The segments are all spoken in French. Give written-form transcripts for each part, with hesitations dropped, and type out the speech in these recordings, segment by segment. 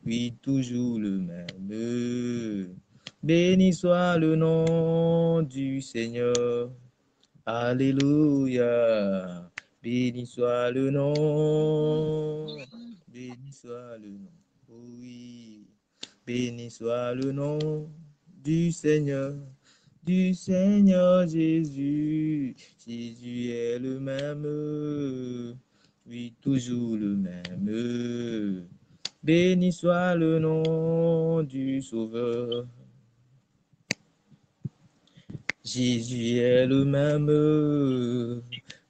oui, toujours le même. Béni soit le nom du Seigneur. Alléluia. Béni soit le nom. Béni soit le nom. Oui. Béni soit le nom du Seigneur. Du Seigneur Jésus. Jésus est le même. Oui, toujours le même. Béni soit le nom du Sauveur. Jésus est le même,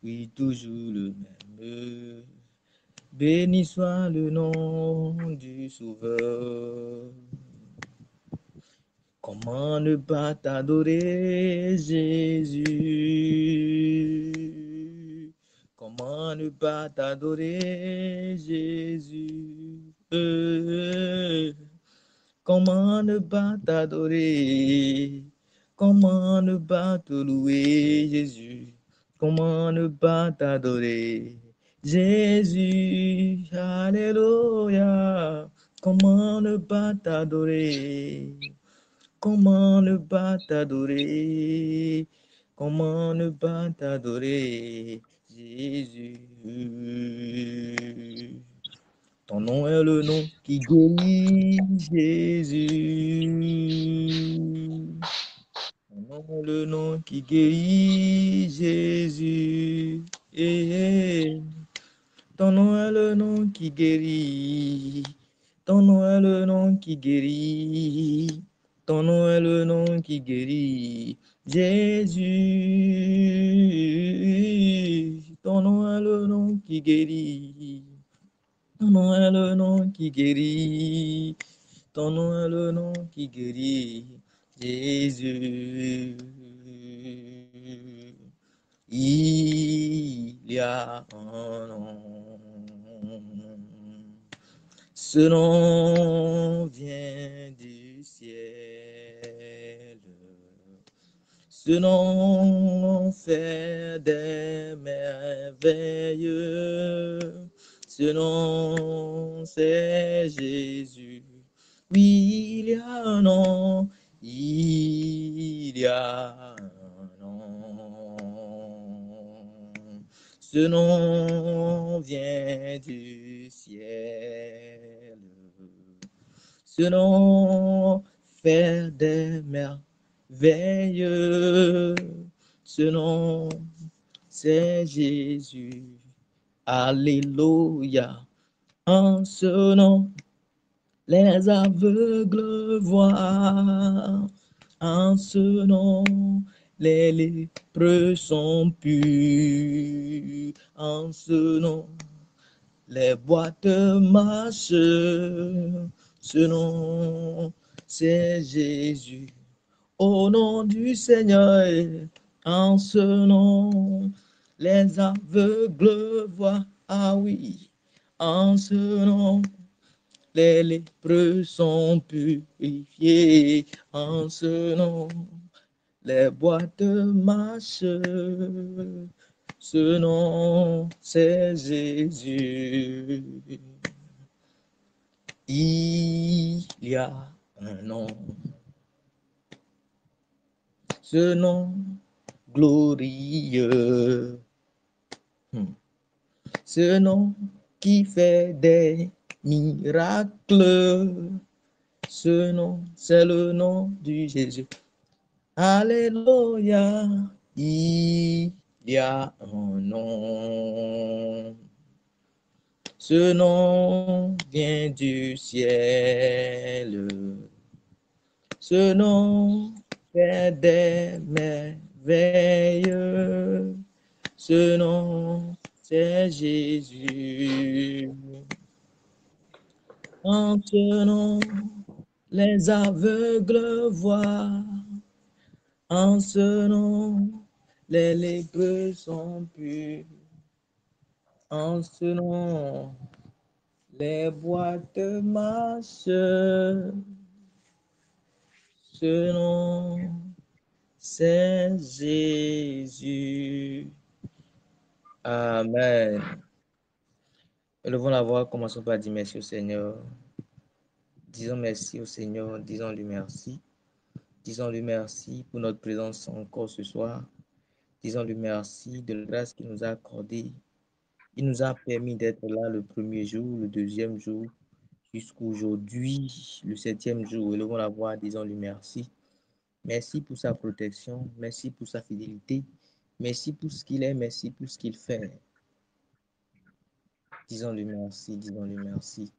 oui, toujours le même. Béni soit le nom du Sauveur. Comment ne pas t'adorer, Jésus? Comment ne pas t'adorer, Jésus? Comment ne pas t'adorer? Comment ne pas te louer, Jésus? Comment ne pas t'adorer? Jésus, alléluia. Comment ne pas t'adorer? Comment ne pas t'adorer? Comment ne pas t'adorer, Jésus? Ton nom est le nom qui guérit, Jésus. Ton nom est le nom qui guérit, Jésus. Ton nom est le nom qui guérit. Ton nom est le nom qui guérit. Ton nom est le nom qui guérit. Jésus. Ton nom est le nom qui guérit. Ton nom est le nom qui guérit. Ton nom est le nom qui guérit. Jésus. Il y a un nom. Ce nom vient du ciel. Ce nom fait des merveilles. Ce nom, c'est Jésus. Oui, il y a un nom. Il y a un nom. Ce nom vient du ciel. Ce nom fait des merveilles. Ce nom, c'est Jésus. Alléluia. En ce nom, les aveugles voient. En ce nom, les lépreux sont purs. En ce nom, les boîtes marchent. Ce nom, c'est Jésus. Au nom du Seigneur, en ce nom, les aveugles voient. Ah oui, en ce nom, les lépreux sont purifiés. En ce nom, les boîtes marchent. Ce nom, c'est Jésus. Il y a un nom. Ce nom glorieux. Ce nom qui fait des miracles. Ce nom, c'est le nom du Jésus. Alléluia. Il y a un nom. Ce nom vient du ciel. Ce nom fait des merveilles. Ce nom, c'est Jésus. En ce nom, les aveugles voient. En ce nom, les lépreux sont purs. En ce nom, les boîtes marchent. Ce nom, c'est Jésus. Amen. Élevons la voix, commençons par dire merci au Seigneur. Disons merci au Seigneur, disons-lui merci. Disons-lui merci pour notre présence encore ce soir. Disons-lui merci de la grâce qu'il nous a accordée. Il nous a permis d'être là le premier jour, le deuxième jour, jusqu'aujourd'hui, le septième jour. Élevons la voix, disons-lui merci. Merci pour sa protection, merci pour sa fidélité, merci pour ce qu'il est, merci pour ce qu'il fait. Disons-lui merci, disons-lui merci.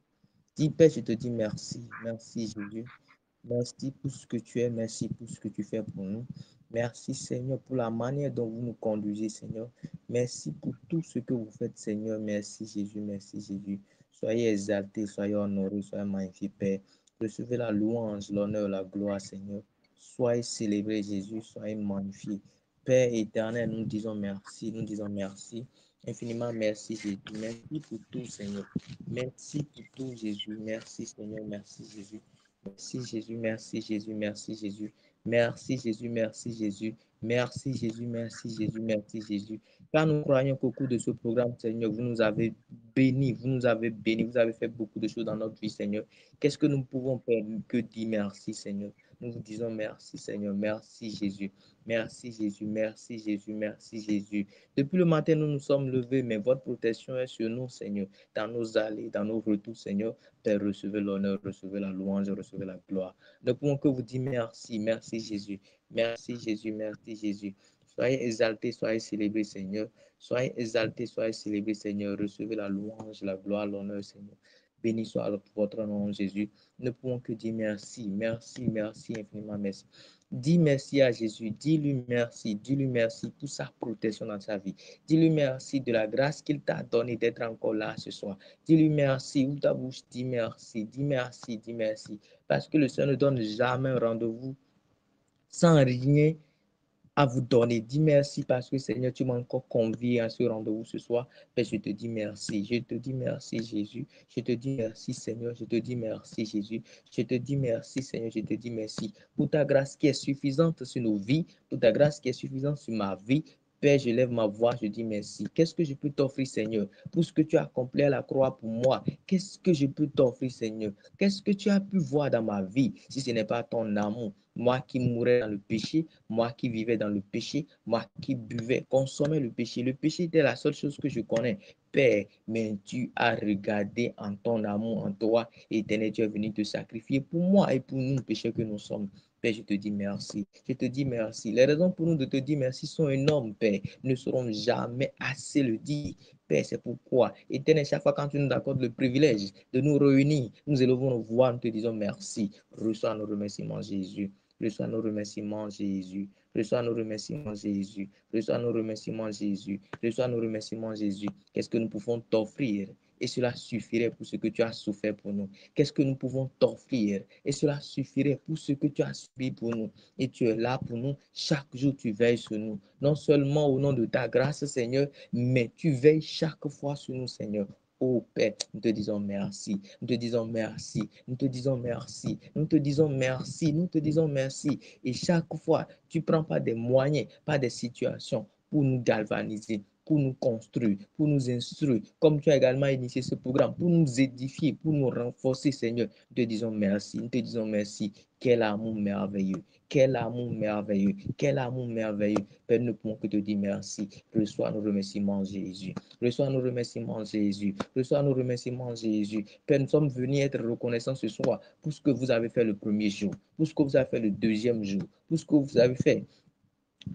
Dis, Père, je te dis merci, merci Jésus. Merci pour ce que tu es, merci pour ce que tu fais pour nous. Merci Seigneur pour la manière dont vous nous conduisez, Seigneur. Merci pour tout ce que vous faites, Seigneur. Merci Jésus, merci Jésus. Soyez exaltés, soyez honorés, soyez magnifiés, Père. Recevez la louange, l'honneur, la gloire, Seigneur. Soyez célébrés, Jésus, soyez magnifiés. Père éternel, nous disons merci, nous disons merci. Infiniment merci, Jésus. Merci pour tout, Seigneur. Merci pour tout, Jésus. Merci, Seigneur. Merci, Jésus. Merci Jésus, merci Jésus, merci Jésus. Merci Jésus, merci Jésus. Merci Jésus, merci Jésus, merci Jésus. Car nous croyons qu'au cours de ce programme, Seigneur, vous nous avez bénis, vous nous avez bénis, vous avez fait beaucoup de choses dans notre vie, Seigneur. Qu'est-ce que nous pouvons faire que dire merci, Seigneur? Nous vous disons merci, Seigneur. Merci Jésus. Merci Jésus, merci Jésus, merci Jésus. Depuis le matin, nous nous sommes levés, mais votre protection est sur nous, Seigneur, dans nos allées, dans nos retours, Seigneur. Père, recevez l'honneur, recevez la louange, recevez la gloire. Ne pouvons que vous dire merci, merci Jésus, merci Jésus, merci Jésus. Soyez exaltés, soyez célébrés, Seigneur. Soyez exaltés, soyez célébrés, Seigneur. Recevez la louange, la gloire, l'honneur, Seigneur. Béni soit votre nom, Jésus. Ne pouvons que dire merci, merci, merci, infiniment merci. Dis merci à Jésus, dis-lui merci pour sa protection dans sa vie. Dis-lui merci de la grâce qu'il t'a donnée d'être encore là ce soir. Dis-lui merci, ouvre ta bouche, dis merci, dis merci, dis merci. Parce que le Seigneur ne donne jamais un rendez-vous sans rien à vous donner. Dis merci parce que Seigneur, tu m'as encore convié à ce rendez-vous ce soir. Père, je te dis merci. Je te dis merci, Jésus. Je te dis merci, Seigneur. Je te dis merci, Jésus. Je te dis merci, Seigneur. Je te dis merci pour ta grâce qui est suffisante sur nos vies, pour ta grâce qui est suffisante sur ma vie. Père, je lève ma voix, je dis merci. Qu'est-ce que je peux t'offrir, Seigneur, pour ce que tu as accompli à la croix pour moi? Qu'est-ce que je peux t'offrir, Seigneur? Qu'est-ce que tu as pu voir dans ma vie si ce n'est pas ton amour? Moi qui mourais dans le péché, moi qui vivais dans le péché, moi qui buvais, consommais le péché. Le péché était la seule chose que je connais. Père, mais tu as regardé en ton amour, en toi, éternel, tu es venu te sacrifier pour moi et pour nous, pécheurs que nous sommes. Père, je te dis merci. Je te dis merci. Les raisons pour nous de te dire merci sont énormes, Père. Ne seront jamais assez le dire. Père, c'est pourquoi, éternel, chaque fois quand tu nous accordes le privilège de nous réunir, nous élevons nos voix, nous te disons merci. Reçois nos remerciements, Jésus. Reçois nos remerciements, Jésus. Reçois nos remerciements, Jésus. Reçois nos remerciements, Jésus. Reçois nos remerciements, Jésus. Qu'est-ce que nous pouvons t'offrir? Et cela suffirait pour ce que tu as souffert pour nous. Qu'est-ce que nous pouvons t'offrir? Et cela suffirait pour ce que tu as subi pour nous. Et tu es là pour nous. Chaque jour, tu veilles sur nous. Non seulement au nom de ta grâce, Seigneur, mais tu veilles chaque fois sur nous, Seigneur. Oh Père, nous te disons merci, nous te disons merci, nous te disons merci, nous te disons merci, nous te disons merci. Et chaque fois, tu ne prends pas des moyens, pas des situations pour nous galvaniser, pour nous construire, pour nous instruire, comme tu as également initié ce programme, pour nous édifier, pour nous renforcer, Seigneur. Nous te disons merci, nous te disons merci. Quel amour merveilleux, quel amour merveilleux, quel amour merveilleux. Père, nous ne pouvons que te dire merci. Reçois nos remerciements, Jésus. Reçois nos remerciements, Jésus. Reçois nos remerciements, Jésus. Père, nous sommes venus être reconnaissants ce soir pour ce que vous avez fait le premier jour, pour ce que vous avez fait le deuxième jour, pour ce que vous avez fait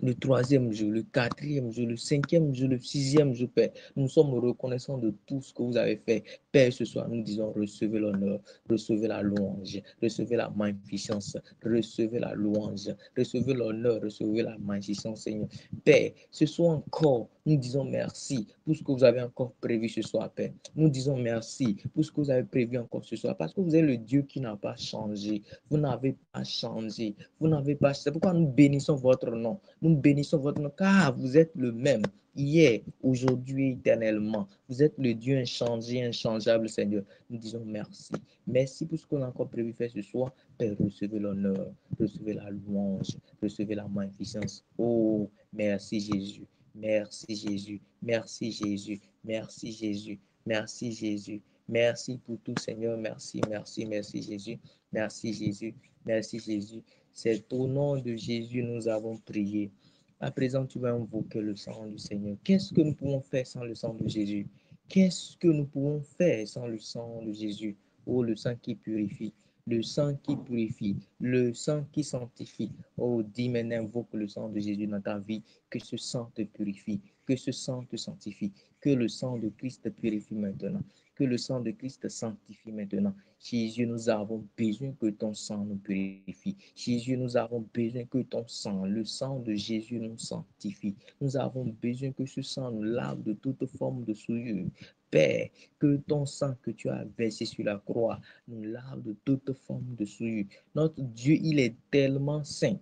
le troisième jour, le quatrième jour, le cinquième jour, le sixième jour, Père. Nous sommes reconnaissants de tout ce que vous avez fait. Père, ce soir, nous disons, recevez l'honneur, recevez la louange, recevez la magnificence, recevez la louange, recevez l'honneur, recevez la magnificence, Seigneur. Père, ce soir encore, nous disons merci pour ce que vous avez encore prévu ce soir, Père. Nous disons merci pour ce que vous avez prévu encore ce soir, parce que vous êtes le Dieu qui n'a pas changé. Vous n'avez pas changé. Vous n'avez pas. C'est pourquoi nous bénissons votre nom. Nous bénissons votre nom, car vous êtes le même hier, aujourd'hui, éternellement. Vous êtes le Dieu inchangé, inchangeable, Seigneur. Nous disons merci. Merci pour ce qu'on a encore prévu faire ce soir. Père, recevez l'honneur, recevez la louange, recevez la magnificence. Oh, merci Jésus. Merci Jésus. Merci Jésus. Merci Jésus. Merci Jésus. Merci pour tout, Seigneur. Merci, merci, merci, Jésus. Merci, Jésus. Merci, Jésus. C'est au nom de Jésus nous avons prié. À présent, tu vas invoquer le sang du Seigneur. Qu'est-ce que nous pouvons faire sans le sang de Jésus? Qu'est-ce que nous pouvons faire sans le sang de Jésus? Oh, le sang qui purifie, le sang qui purifie, le sang qui sanctifie. Oh, dis maintenant, invoque le sang de Jésus dans ta vie, que ce sang te purifie, que ce sang te sanctifie, que le sang de Christ te purifie maintenant, que le sang de Christ te sanctifie maintenant. Jésus, nous avons besoin que ton sang nous purifie. Jésus, nous avons besoin que ton sang, le sang de Jésus nous sanctifie. Nous avons besoin que ce sang nous lave de toute forme de souillure. Père, que ton sang que tu as versé sur la croix nous lave de toute forme de souillure. Notre Dieu, il est tellement saint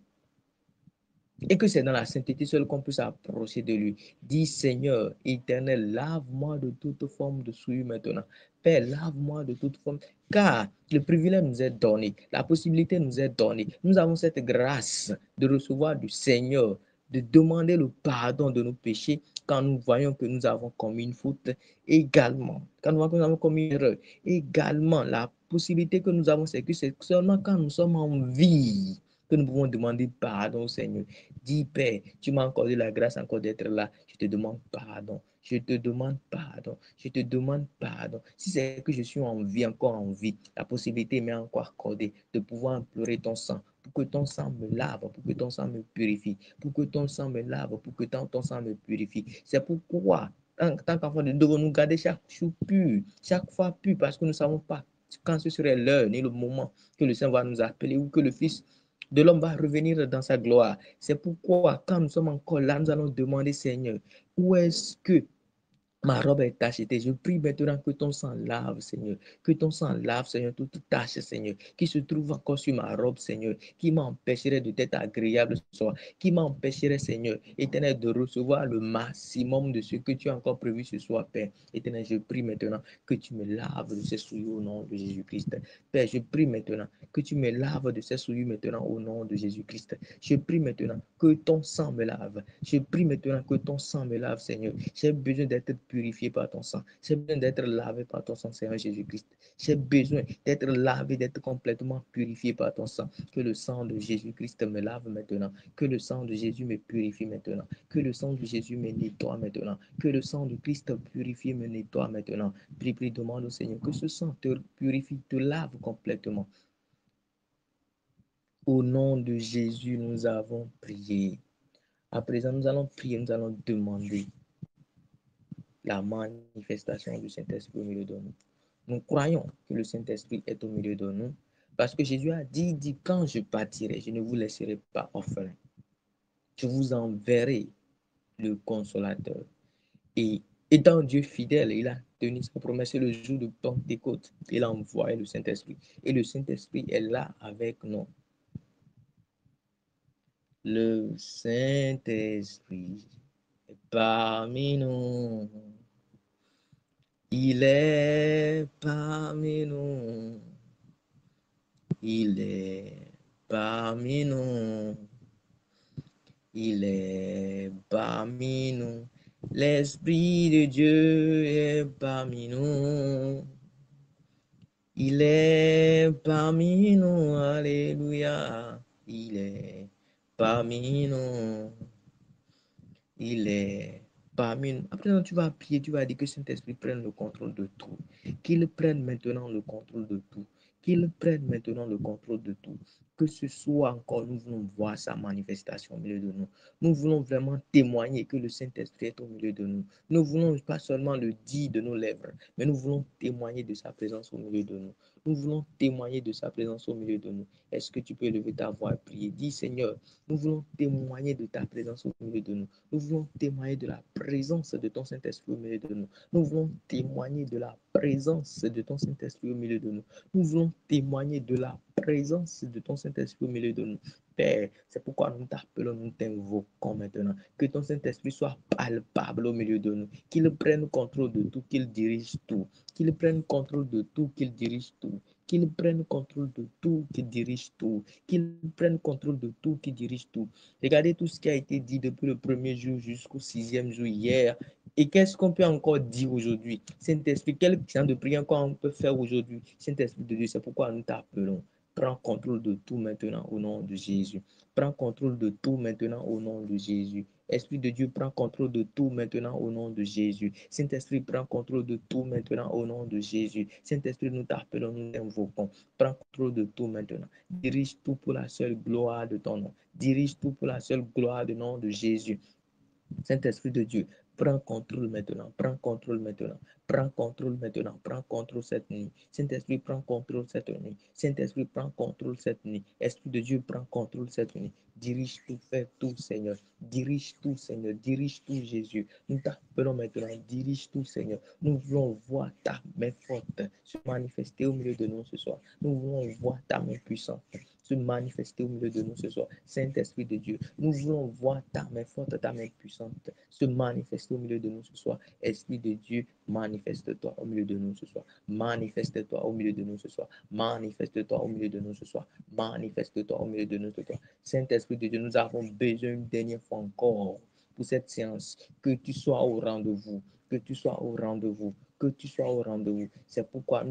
et que c'est dans la sainteté seule qu'on peut s'approcher de lui. Dis Seigneur éternel, lave-moi de toute forme de souillure maintenant. Père, lave-moi de toute forme, car le privilège nous est donné, la possibilité nous est donnée. Nous avons cette grâce de recevoir du Seigneur, de demander le pardon de nos péchés quand nous voyons que nous avons commis une faute également. Quand nous voyons que nous avons commis une erreur, également, la possibilité que nous avons, c'est que c'est seulement quand nous sommes en vie que nous pouvons demander pardon au Seigneur. Dis, Père, tu m'as accordé la grâce encore d'être là. Je te demande pardon. Je te demande pardon. Je te demande pardon. Si c'est que je suis en vie, encore en vie, la possibilité m'est encore accordée de pouvoir implorer ton sang, pour que ton sang me lave, pour que ton sang me purifie, pour que ton sang me lave, pour que ton sang me purifie. C'est pourquoi, en tant qu'enfant, nous devons nous garder chaque jour pur, chaque fois pur, parce que nous ne savons pas quand ce serait l'heure ni le moment que le Seigneur va nous appeler ou que le Fils de l'homme va revenir dans sa gloire. C'est pourquoi, quand nous sommes encore là, nous allons demander, Seigneur, où est-ce que ma robe est tachetée? Je prie maintenant que ton sang lave, Seigneur. Que ton sang lave, Seigneur, toute tâche, Seigneur, qui se trouve encore sur ma robe, Seigneur, qui m'empêcherait de t'être agréable ce soir, qui m'empêcherait, Seigneur, éternel, de recevoir le maximum de ce que tu as encore prévu ce soir, Père. Éternel, je prie maintenant que tu me laves de ces souillures au nom de Jésus-Christ. Père, je prie maintenant que tu me laves de ces souillures maintenant au nom de Jésus-Christ. Je prie maintenant que ton sang me lave. Je prie maintenant que ton sang me lave, Seigneur. J'ai besoin d'être purifié par ton sang. J'ai besoin d'être lavé par ton sang, Seigneur Jésus-Christ. J'ai besoin d'être lavé, d'être complètement purifié par ton sang. Que le sang de Jésus-Christ me lave maintenant. Que le sang de Jésus me purifie maintenant. Que le sang de Jésus me nettoie maintenant. Que le sang de Christ purifie me nettoie maintenant. Prie, demande au Seigneur que ce sang te purifie, te lave complètement. Au nom de Jésus, nous avons prié. À présent, nous allons prier, nous allons demander la manifestation du Saint-Esprit au milieu de nous. Nous croyons que le Saint-Esprit est au milieu de nous parce que Jésus a dit, quand je partirai, je ne vous laisserai pas orphelin. Je vous enverrai le consolateur. Et étant Dieu fidèle, il a tenu sa promesse le jour de Pentecôte. Il a envoyé le Saint-Esprit. Et le Saint-Esprit est là avec nous. Le Saint-Esprit est parmi nous. Il est parmi nous. Il est parmi nous. Il est parmi nous. L'Esprit de Dieu est parmi nous. Il est parmi nous. Alléluia. Il est parmi nous. Il est parmi nous. Après, tu vas prier, tu vas dire que Saint-Esprit prenne le contrôle de tout. Qu'il prenne maintenant le contrôle de tout. Qu'il prenne maintenant le contrôle de tout. Que ce soit encore, nous voulons voir sa manifestation au milieu de nous. Nous voulons vraiment témoigner que le Saint-Esprit est au milieu de nous. Nous voulons pas seulement le dire de nos lèvres, mais nous voulons témoigner de sa présence au milieu de nous. Nous voulons témoigner de sa présence au milieu de nous. Est-ce que tu peux lever ta voix et prier? Dis, Seigneur, nous voulons témoigner de ta présence au milieu de nous. Nous voulons témoigner de la présence de ton Saint-Esprit au milieu de nous. Nous voulons témoigner de la présence de ton Saint-Esprit au milieu de nous. Nous voulons témoigner de la présence de ton Saint-Esprit au milieu de nous. Père, c'est pourquoi nous t'appelons, nous t'invoquons maintenant. Que ton Saint-Esprit soit palpable au milieu de nous. Qu'il prenne contrôle de tout, qu'il dirige tout. Qu'il prenne contrôle de tout, qu'il dirige tout. Qu'il prenne contrôle de tout, qu'il dirige tout. Qu'il prenne contrôle de tout, qu'il dirige tout. Regardez tout ce qui a été dit depuis le premier jour jusqu'au 6e jour hier. Et qu'est-ce qu'on peut encore dire aujourd'hui? Saint-Esprit, quelle séance de prière qu'on peut faire aujourd'hui? Saint-Esprit de Dieu, c'est pourquoi nous t'appelons. Prends contrôle de tout maintenant au nom de Jésus. Prends contrôle de tout maintenant au nom de Jésus. Esprit de Dieu, prends contrôle de tout maintenant au nom de Jésus. Saint-Esprit, prends contrôle de tout maintenant au nom de Jésus. Saint-Esprit, nous t'appelons, nous t'invoquons. Prends contrôle de tout maintenant. Dirige tout pour la seule gloire de ton nom. Dirige tout pour la seule gloire du nom de Jésus. Saint-Esprit de Dieu, prends contrôle maintenant, prends contrôle maintenant, prends contrôle maintenant, prends contrôle cette nuit. Saint-Esprit, prends contrôle cette nuit. Saint-Esprit, prends contrôle cette nuit. Esprit de Dieu, prends contrôle cette nuit. Dirige tout, fais tout, Seigneur. Dirige tout, Seigneur. Dirige tout, Jésus. Nous t'appelons maintenant. Dirige tout, Seigneur. Nous voulons voir ta main forte se manifester au milieu de nous ce soir. Nous voulons voir ta main puissante se manifester au milieu de nous ce soir. Saint-Esprit de Dieu, nous voulons voir ta main forte, ta main puissante se manifester au milieu de nous ce soir. Esprit de Dieu, manifeste-toi au milieu de nous ce soir. Manifeste-toi au milieu de nous ce soir. Manifeste-toi au milieu de nous ce soir. Manifeste-toi au milieu de nous ce soir. Saint-Esprit de Dieu, nous avons besoin une dernière fois encore pour cette séance. Que tu sois au rendez-vous. Que tu sois au rendez-vous. Que tu sois au rendez-vous. C'est pourquoi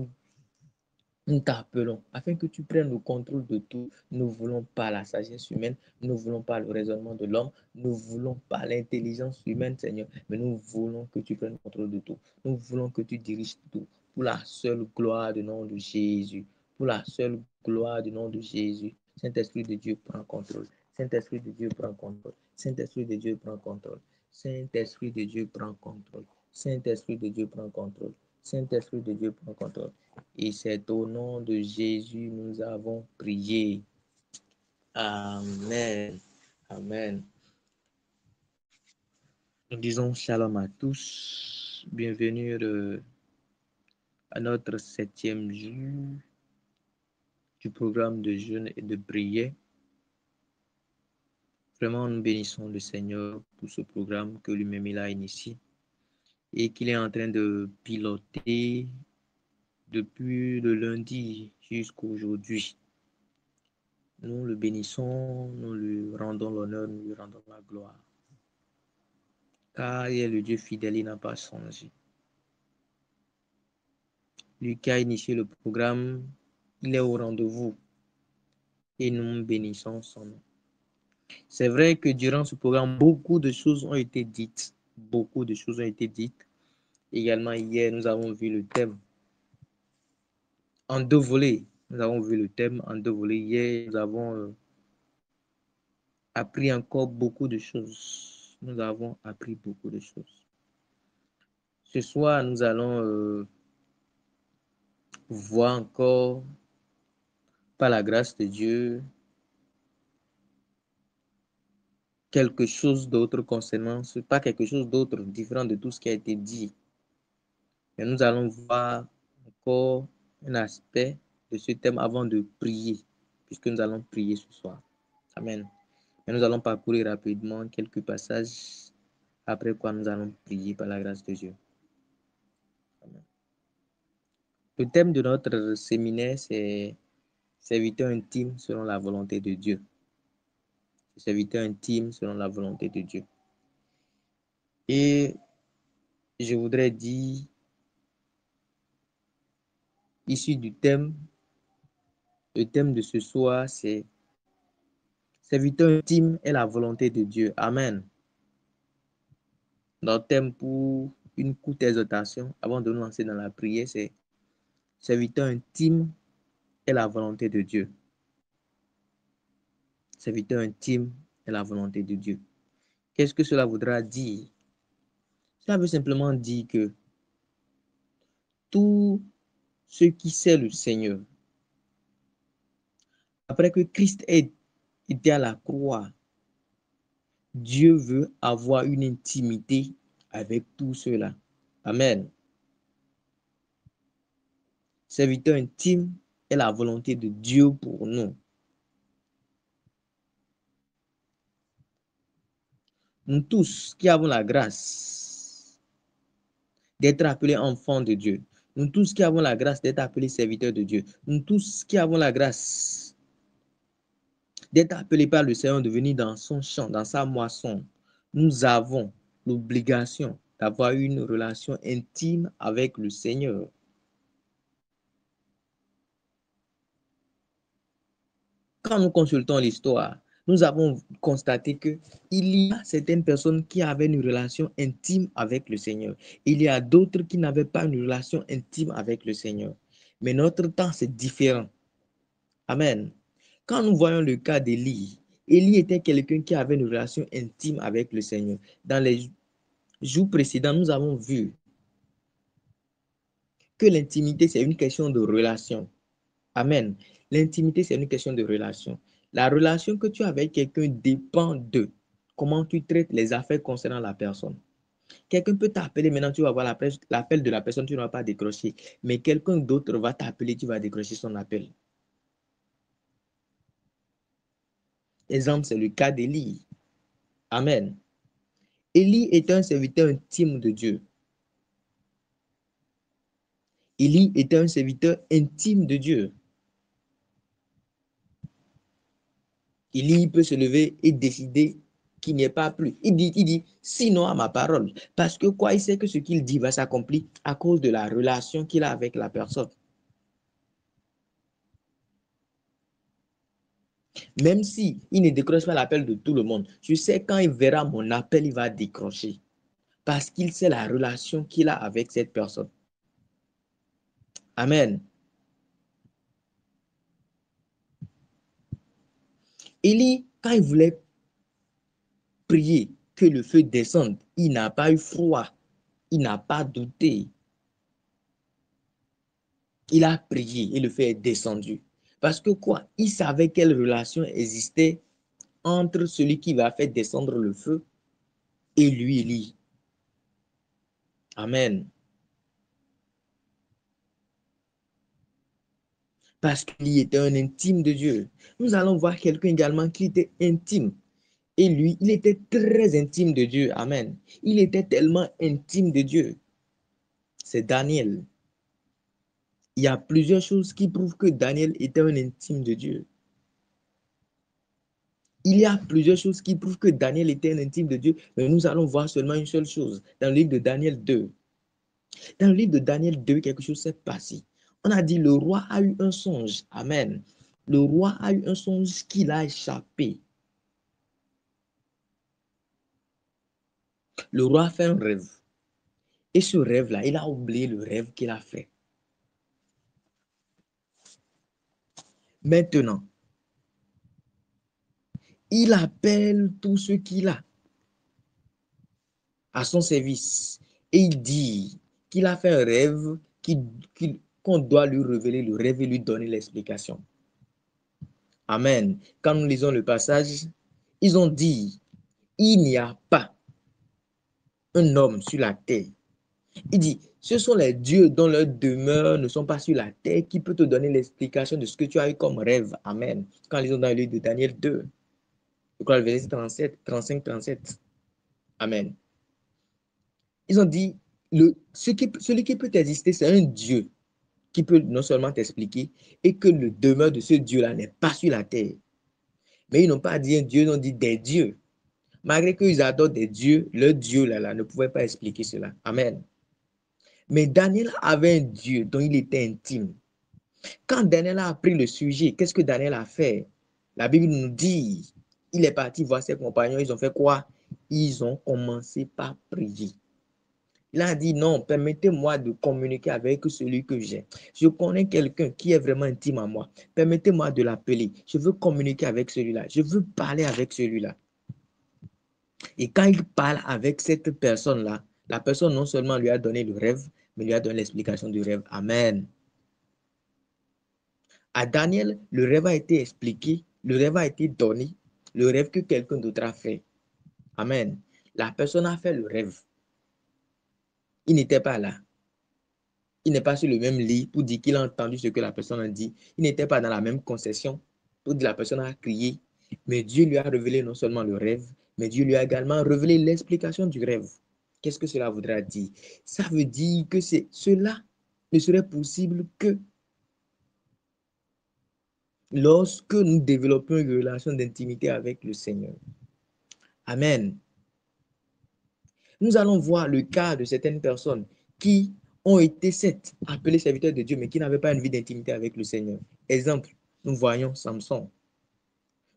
nous t'appelons afin que tu prennes le contrôle de tout. Nous ne voulons pas la sagesse humaine, nous ne voulons pas le raisonnement de l'homme, nous ne voulons pas l'intelligence humaine, Seigneur, mais nous voulons que tu prennes le contrôle de tout. Nous voulons que tu diriges tout pour la seule gloire du nom de Jésus. Pour la seule gloire du nom de Jésus. Saint-Esprit de Dieu, prends contrôle. Saint-Esprit de Dieu, prends contrôle. Saint-Esprit de Dieu, prends contrôle. Saint-Esprit de Dieu, prends contrôle. Saint-Esprit de Dieu, prends contrôle. Saint-Esprit de Dieu, prends contrôle. Et c'est au nom de Jésus nous avons prié. Amen. Amen. Nous disons shalom à tous. Bienvenue à notre 7e jour du programme de jeûne et de prière. Vraiment, nous bénissons le Seigneur pour ce programme que lui-même il a initié et qu'il est en train de piloter depuis le lundi jusqu'à aujourd'hui. Nous le bénissons, nous lui rendons l'honneur, nous lui rendons la gloire. Car il est le Dieu fidèle, il n'a pas changé. Lui qui a initié le programme, il est au rendez-vous et nous bénissons son nom. C'est vrai que durant ce programme, beaucoup de choses ont été dites. Beaucoup de choses ont été dites. Également, hier, nous avons vu le thème en deux volets. Nous avons vu le thème en deux volets. Hier, nous avons appris encore beaucoup de choses. Nous avons appris beaucoup de choses. Ce soir, nous allons voir encore, par la grâce de Dieu, quelque chose d'autre concernant, pas quelque chose d'autre différent de tout ce qui a été dit. Mais nous allons voir encore un aspect de ce thème avant de prier, puisque nous allons prier ce soir. Amen. Et nous allons parcourir rapidement quelques passages, après quoi nous allons prier par la grâce de Dieu. Amen. Le thème de notre séminaire, c'est serviteur intime selon la volonté de Dieu. Serviteur intime selon la volonté de Dieu. Et je voudrais dire, issu du thème, le thème de ce soir, c'est serviteur intime et la volonté de Dieu. Amen. Notre thème pour une courte exhortation, avant de nous lancer dans la prière, c'est serviteur intime et la volonté de Dieu. Serviteur intime et la volonté de Dieu. Qu'est-ce que cela voudra dire? Cela veut simplement dire que tout ce qui sait le Seigneur, après que Christ ait été à la croix, Dieu veut avoir une intimité avec tout cela. Amen. Serviteur intime est la volonté de Dieu pour nous. Nous tous qui avons la grâce d'être appelés enfants de Dieu, nous tous qui avons la grâce d'être appelés serviteurs de Dieu, nous tous qui avons la grâce d'être appelés par le Seigneur de venir dans son champ, dans sa moisson, nous avons l'obligation d'avoir une relation intime avec le Seigneur. Quand nous consultons l'histoire, nous avons constaté qu'il y a certaines personnes qui avaient une relation intime avec le Seigneur. Il y a d'autres qui n'avaient pas une relation intime avec le Seigneur. Mais notre temps, c'est différent. Amen. Quand nous voyons le cas d'Élie, Élie était quelqu'un qui avait une relation intime avec le Seigneur. Dans les jours précédents, nous avons vu que l'intimité, c'est une question de relation. Amen. L'intimité, c'est une question de relation. La relation que tu as avec quelqu'un dépend de comment tu traites les affaires concernant la personne. Quelqu'un peut t'appeler, maintenant tu vas voir l'appel de la personne, tu ne vas pas décrocher. Mais quelqu'un d'autre va t'appeler, tu vas décrocher son appel. Exemple, c'est le cas d'Élie. Amen. Élie était un serviteur intime de Dieu. Élie était un serviteur intime de Dieu. Élie peut se lever et décider qu'il n'y ait pas plus. Il dit, sinon à ma parole. Parce que quoi, il sait que ce qu'il dit va s'accomplir à cause de la relation qu'il a avec la personne. Même si il ne décroche pas l'appel de tout le monde, je sais quand il verra mon appel, il va décrocher. Parce qu'il sait la relation qu'il a avec cette personne. Amen. Élie, quand il voulait prier que le feu descende, il n'a pas eu froid, il n'a pas douté. Il a prié et le feu est descendu. Parce que quoi? Il savait quelle relation existait entre celui qui va faire descendre le feu et lui, Élie. Amen. Parce qu'il était un intime de Dieu. Nous allons voir quelqu'un également qui était intime. Et lui, il était très intime de Dieu. Amen. Il était tellement intime de Dieu. C'est Daniel. Il y a plusieurs choses qui prouvent que Daniel était un intime de Dieu. Il y a plusieurs choses qui prouvent que Daniel était un intime de Dieu, mais nous allons voir seulement une seule chose dans le livre de Daniel 2. Dans le livre de Daniel 2, quelque chose s'est passé. On a dit le roi a eu un songe. Amen. Le roi a eu un songe qu'il a échappé. Le roi a fait un rêve. Et ce rêve-là, il a oublié le rêve qu'il a fait. Maintenant, il appelle tous ceux qu'il a à son service et il dit qu'il a fait un rêve, qu'on doit lui révéler le rêve et lui donner l'explication. Amen. Quand nous lisons le passage, ils ont dit, il n'y a pas un homme sur la terre. Il dit, ce sont les dieux dont leurs demeures ne sont pas sur la terre qui peut te donner l'explication de ce que tu as eu comme rêve. Amen. Quand ils ont dans le livre de Daniel 2, je crois le verset 37, 35, 37. Amen. Ils ont dit, celui qui peut exister, c'est un Dieu qui peut non seulement t'expliquer et que le demeure de ce Dieu-là n'est pas sur la terre. Mais ils n'ont pas dit un Dieu, ils ont dit des dieux. Malgré qu'ils adorent des dieux, leur Dieu là ne pouvait pas expliquer cela. Amen. Mais Daniel avait un Dieu dont il était intime. Quand Daniel a appris le sujet, qu'est-ce que Daniel a fait? La Bible nous dit, il est parti voir ses compagnons, ils ont fait quoi? Ils ont commencé par prier. Il a dit non, permettez-moi de communiquer avec celui que j'ai. Je connais quelqu'un qui est vraiment intime à moi. Permettez-moi de l'appeler. Je veux communiquer avec celui-là. Je veux parler avec celui-là. Et quand il parle avec cette personne-là, la personne non seulement lui a donné le rêve, mais lui a donné l'explication du rêve. Amen. À Daniel, le rêve a été expliqué, le rêve a été donné, le rêve que quelqu'un d'autre a fait. Amen. La personne a fait le rêve. Il n'était pas là. Il n'est pas sur le même lit pour dire qu'il a entendu ce que la personne a dit. Il n'était pas dans la même concession pour dire que la personne a crié. Mais Dieu lui a révélé non seulement le rêve, mais Dieu lui a également révélé l'explication du rêve. Qu'est-ce que cela voudra dire? Ça veut dire que cela ne serait possible que lorsque nous développons une relation d'intimité avec le Seigneur. Amen. Nous allons voir le cas de certaines personnes qui ont été certes appelés serviteurs de Dieu, mais qui n'avaient pas une vie d'intimité avec le Seigneur. Exemple, nous voyons Samson,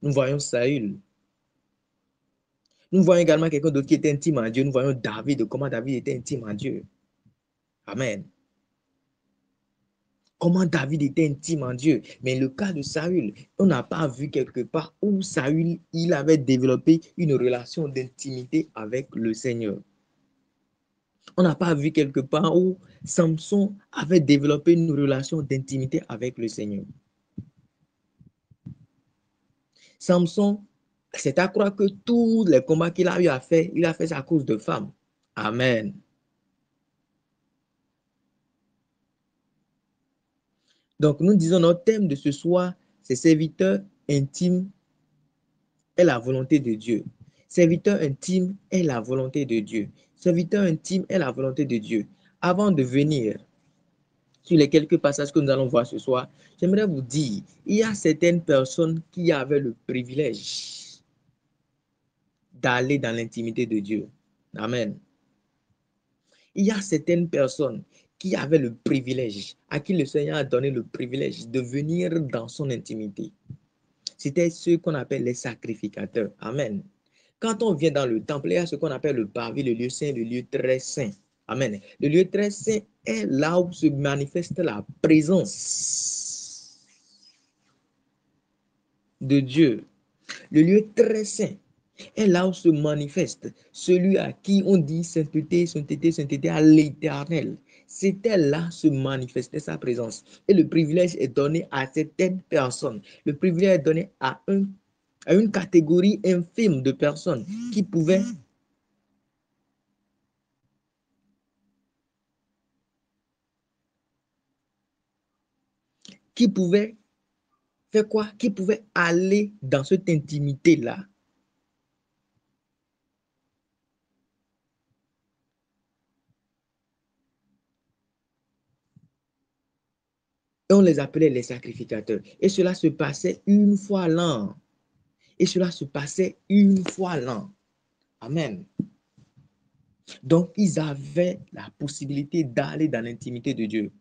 nous voyons Saül, nous voyons également quelqu'un d'autre qui était intime à Dieu, nous voyons David, comment David était intime à Dieu. Amen. Comment David était intime en Dieu. Mais le cas de Saül, on n'a pas vu quelque part où Saül, il avait développé une relation d'intimité avec le Seigneur. On n'a pas vu quelque part où Samson avait développé une relation d'intimité avec le Seigneur. Samson, c'est à croire que tous les combats qu'il a eu à faire, il a fait ça à cause de femmes. Amen. Donc, nous disons notre thème de ce soir, c'est serviteur intime est la volonté de Dieu. Serviteur intime est la volonté de Dieu. Serviteur intime est la volonté de Dieu. Avant de venir sur les quelques passages que nous allons voir ce soir, j'aimerais vous dire, il y a certaines personnes qui avaient le privilège d'aller dans l'intimité de Dieu. Amen. Il y a certaines personnes qui avaient le privilège, à qui le Seigneur a donné le privilège de venir dans son intimité. C'était ceux qu'on appelle les sacrificateurs. Amen. Quand on vient dans le temple, il y a ce qu'on appelle le parvis, le lieu saint, le lieu très saint. Amen. Le lieu très saint est là où se manifeste la présence de Dieu. Le lieu très saint est là où se manifeste celui à qui on dit sainteté, sainteté, sainteté à l'Éternel. C'était là se manifestait sa présence. Et le privilège est donné à certaines personnes. Le privilège est donné à une catégorie infime de personnes qui pouvaient faire quoi? Qui pouvaient aller dans cette intimité-là. Et on les appelait les sacrificateurs. Et cela se passait une fois l'an. Et cela se passait une fois l'an. Amen. Donc, ils avaient la possibilité d'aller dans l'intimité de Dieu.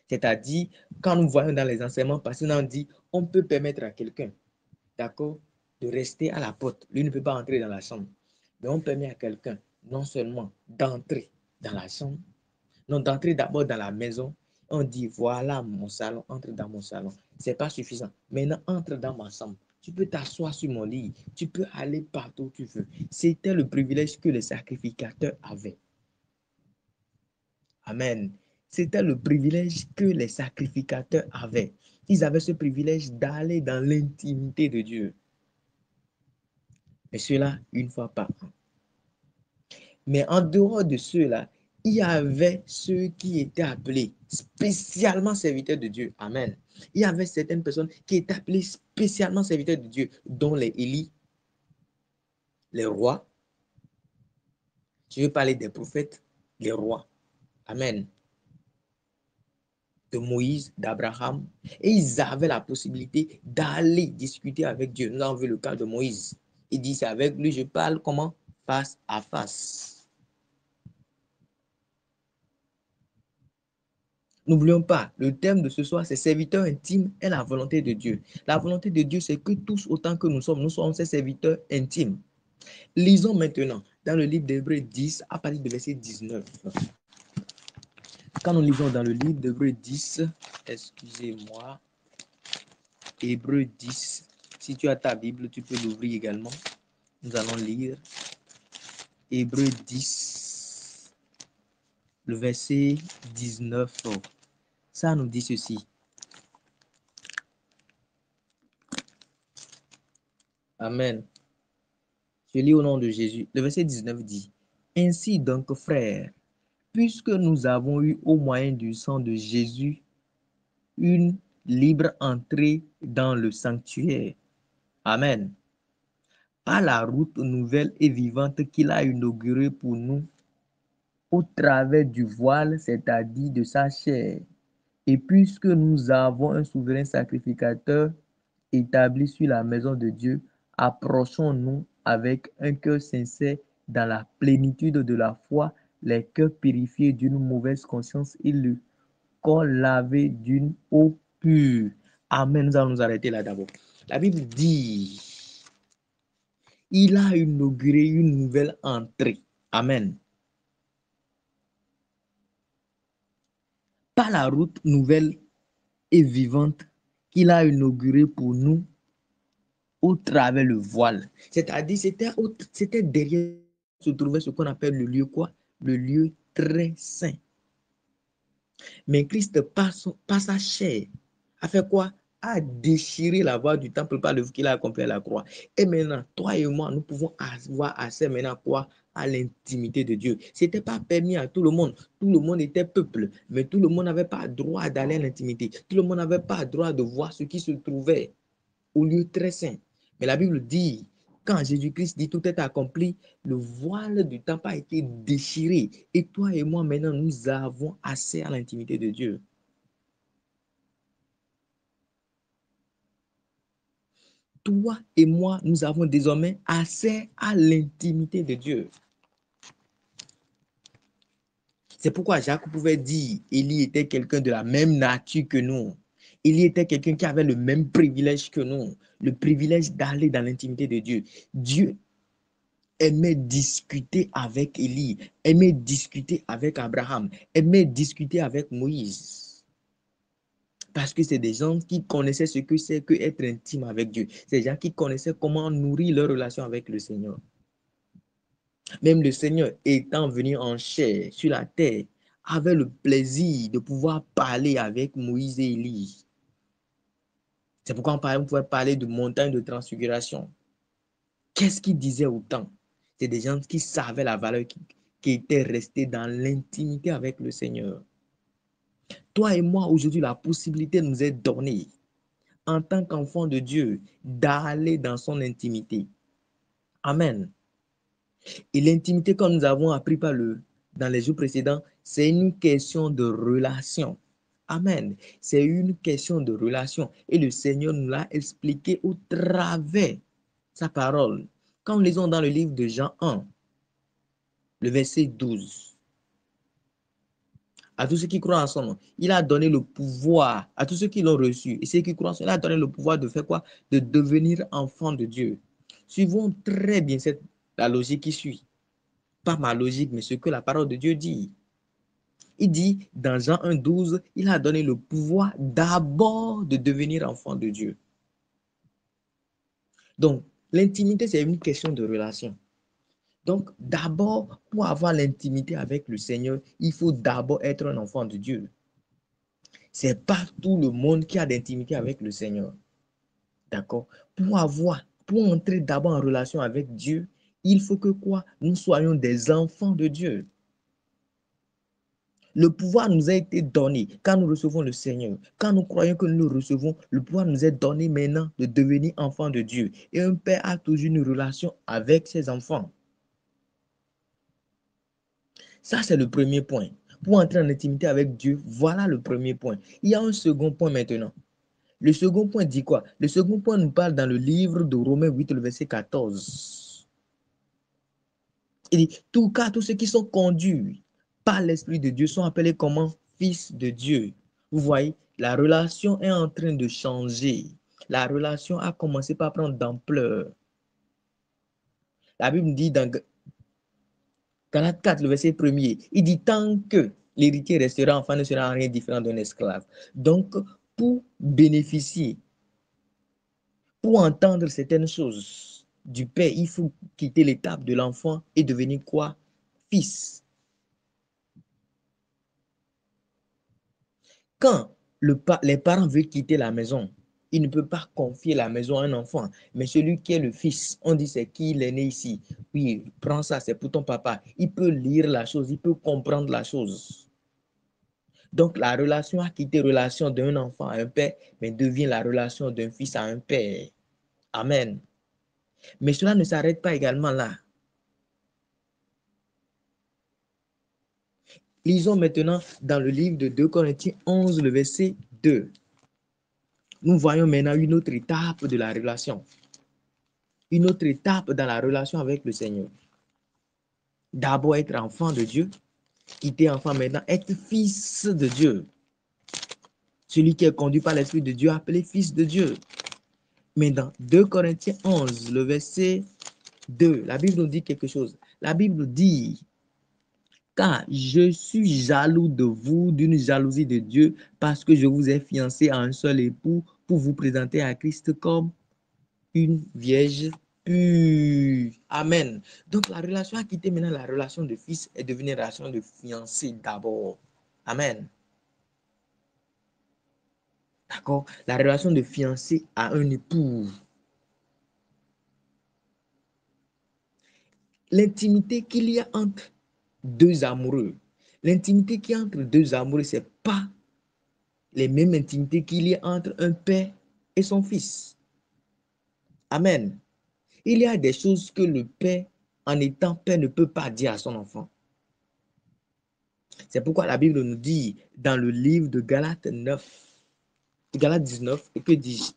C'est-à-dire, quand nous voyons dans les enseignements passés, on dit, on peut permettre à quelqu'un, d'accord, de rester à la porte. Lui ne peut pas entrer dans la chambre. Mais on permet à quelqu'un, non seulement d'entrer dans la chambre, non, d'entrer d'abord dans la maison. On dit, voilà mon salon, entre dans mon salon. Ce n'est pas suffisant. Maintenant, entre dans ma chambre. Tu peux t'asseoir sur mon lit. Tu peux aller partout où tu veux. C'était le privilège que les sacrificateurs avaient. Amen. C'était le privilège que les sacrificateurs avaient. Ils avaient ce privilège d'aller dans l'intimité de Dieu. Mais cela, une fois par an. Mais en dehors de ceux-là, il y avait ceux qui étaient appelés spécialement serviteurs de Dieu. Amen. Il y avait certaines personnes qui étaient appelées spécialement serviteurs de Dieu, dont les Élie, les rois. Je veux parler des prophètes, les rois. Amen. De Moïse, d'Abraham. Et ils avaient la possibilité d'aller discuter avec Dieu. Nous avons vu le cas de Moïse. Il dit, c'est avec lui, je parle comment? Face à face. N'oublions pas, le thème de ce soir, c'est serviteur intime et la volonté de Dieu. La volonté de Dieu, c'est que tous, autant que nous sommes ses serviteurs intimes. Lisons maintenant dans le livre d'Hébreux 10, à partir du verset 19. Quand nous lisons dans le livre d'Hébreux 10, excusez-moi, Hébreux 10, si tu as ta Bible, tu peux l'ouvrir également. Nous allons lire Hébreux 10, le verset 19. Ça nous dit ceci. Amen. Je lis au nom de Jésus. Le verset 19 dit, ainsi donc, frères, puisque nous avons eu au moyen du sang de Jésus une libre entrée dans le sanctuaire. Amen. Par la route nouvelle et vivante qu'il a inaugurée pour nous au travers du voile, c'est-à-dire de sa chair. Et puisque nous avons un souverain sacrificateur établi sur la maison de Dieu, approchons-nous avec un cœur sincère dans la plénitude de la foi, les cœurs purifiés d'une mauvaise conscience et le corps lavé d'une eau pure. Amen. Nous allons nous arrêter là d'abord. La Bible dit, il a inauguré une nouvelle entrée. Amen. Par la route nouvelle et vivante qu'il a inaugurée pour nous au travers le voile. C'est-à-dire, c'était derrière se trouvait ce qu'on appelle le lieu quoi? Le lieu très saint. Mais Christ, par sa chair, a fait quoi? A déchiré la voie du temple par l'œuvre qu'il a accompli à la croix. Et maintenant, toi et moi, nous pouvons avoir accès maintenant quoi? À l'intimité de Dieu. Ce n'était pas permis à tout le monde. Tout le monde était peuple, mais tout le monde n'avait pas droit d'aller à l'intimité. Tout le monde n'avait pas droit de voir ce qui se trouvait au lieu très saint. Mais la Bible dit, quand Jésus-Christ dit tout est accompli, le voile du temple a été déchiré. Et toi et moi, maintenant, nous avons accès à l'intimité de Dieu. Toi et moi, nous avons désormais accès à l'intimité de Dieu. C'est pourquoi Jacques pouvait dire, Élie était quelqu'un de la même nature que nous. Élie était quelqu'un qui avait le même privilège que nous, le privilège d'aller dans l'intimité de Dieu. Dieu aimait discuter avec Élie, aimait discuter avec Abraham, aimait discuter avec Moïse. Parce que c'est des gens qui connaissaient ce que c'est que être intime avec Dieu. C'est des gens qui connaissaient comment nourrir leur relation avec le Seigneur. Même le Seigneur étant venu en chair sur la terre, avait le plaisir de pouvoir parler avec Moïse et Élie. C'est pourquoi on pouvait parler de montagne de transfiguration. Qu'est-ce qu'il disait autant? C'est des gens qui savaient la valeur qui était restée dans l'intimité avec le Seigneur. Toi et moi, aujourd'hui, la possibilité nous est donnée, en tant qu'enfant de Dieu, d'aller dans son intimité. Amen. Et l'intimité, comme nous avons appris dans les jours précédents, c'est une question de relation. Amen. C'est une question de relation. Et le Seigneur nous l'a expliqué au travers sa parole. Quand nous lisons dans le livre de Jean 1, le verset 12, à tous ceux qui croient en son nom, il a donné le pouvoir, à tous ceux qui l'ont reçu, et ceux qui croient en son nom, il a donné le pouvoir de faire quoi? De devenir enfant de Dieu. Suivons très bien la logique qui suit. Pas ma logique, mais ce que la parole de Dieu dit. Il dit dans Jean 1, 12, il a donné le pouvoir d'abord de devenir enfant de Dieu. Donc, l'intimité, c'est une question de relation. Donc, d'abord, pour avoir l'intimité avec le Seigneur, il faut d'abord être un enfant de Dieu. Ce n'est pas tout le monde qui a d'intimité avec le Seigneur. D'accord? Pour entrer d'abord en relation avec Dieu, il faut que quoi? Nous soyons des enfants de Dieu. Le pouvoir nous a été donné quand nous recevons le Seigneur. Quand nous croyons que nous le recevons, le pouvoir nous est donné maintenant de devenir enfants de Dieu. Et un père a toujours une relation avec ses enfants. Ça, c'est le premier point. Pour entrer en intimité avec Dieu, voilà le premier point. Il y a un second point maintenant. Le second point dit quoi? Le second point nous parle dans le livre de Romains 8, le verset 14. Il dit, tous ceux qui sont conduits par l'Esprit de Dieu sont appelés comment? Fils de Dieu. Vous voyez, la relation est en train de changer. La relation a commencé par prendre d'ampleur. La Bible dit dans Galates 4, le verset 1er, il dit tant que l'héritier restera enfant, ne sera en rien différent d'un esclave. Donc, pour bénéficier, pour entendre certaines choses du père, il faut quitter l'étape de l'enfant et devenir quoi? Fils. Quand les parents veulent quitter la maison, ils ne peuvent pas confier la maison à un enfant. Mais celui qui est le fils, on dit c'est qui il est né ici. Oui, prends ça, c'est pour ton papa. Il peut lire la chose, il peut comprendre la chose. Donc la relation a quitté la relation d'un enfant à un père, mais devient la relation d'un fils à un père. Amen. Mais cela ne s'arrête pas également là. Lisons maintenant dans le livre de 2 Corinthiens 11, le verset 2. Nous voyons maintenant une autre étape de la relation. Une autre étape dans la relation avec le Seigneur. D'abord être enfant de Dieu, quitter enfant maintenant, être fils de Dieu. Celui qui est conduit par l'Esprit de Dieu, appelé fils de Dieu. Mais dans 2 Corinthiens 11, le verset 2, la Bible nous dit quelque chose. La Bible dit, car je suis jaloux de vous d'une jalousie de Dieu parce que je vous ai fiancé à un seul époux pour vous présenter à Christ comme une vierge pure. Amen. Donc la relation a quitté maintenant la relation de fils est devenue une relation de fiancé d'abord. Amen. D'accord? La relation de fiancé à un époux. L'intimité qu'il y a entre deux amoureux. L'intimité qu'il y a entre deux amoureux, ce n'est pas les mêmes intimités qu'il y a entre un père et son fils. Amen. Il y a des choses que le père, en étant père, ne peut pas dire à son enfant. C'est pourquoi la Bible nous dit dans le livre de Galates 9, Galates 19, et que dis-je?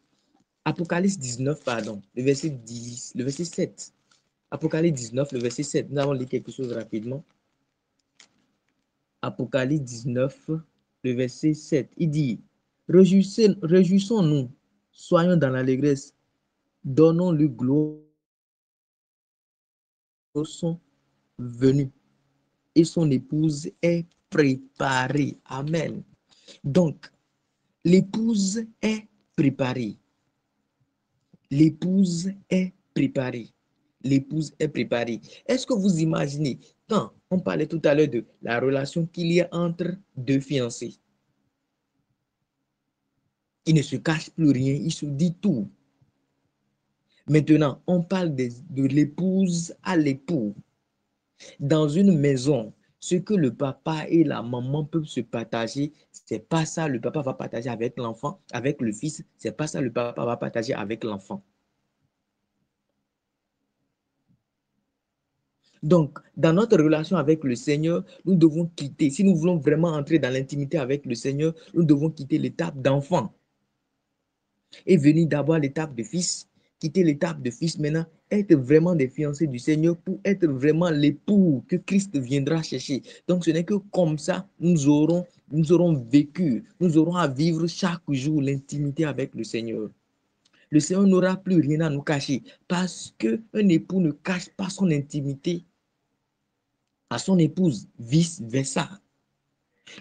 Apocalypse 19, pardon, le verset 10, le verset 7. Apocalypse 19, le verset 7. Nous allons lire quelque chose rapidement. Apocalypse 19, le verset 7. Il dit, réjouissons-nous, soyons dans l'allégresse, donnons-lui gloire, sont venus et son épouse est préparée. Amen. Donc, l'épouse est préparée. L'épouse est préparée. L'épouse est préparée. Est-ce que vous imaginez, quand on parlait tout à l'heure de la relation qu'il y a entre deux fiancés, il ne se cache plus rien, il se dit tout. Maintenant, on parle de l'épouse à l'époux. Dans une maison, ce que le papa et la maman peuvent se partager, c'est pas ça le papa va partager avec l'enfant, avec le fils, c'est pas ça le papa va partager avec l'enfant. Donc, dans notre relation avec le Seigneur, nous devons quitter, si nous voulons vraiment entrer dans l'intimité avec le Seigneur, nous devons quitter l'étape d'enfant et venir d'abord à l'étape de fils, quitter l'étape de fils maintenant, être vraiment des fiancés du Seigneur pour être vraiment l'époux que Christ viendra chercher. Donc, ce n'est que comme ça, nous aurons vécu, nous aurons à vivre chaque jour l'intimité avec le Seigneur. Le Seigneur n'aura plus rien à nous cacher parce qu'un époux ne cache pas son intimité à son épouse, vice-versa.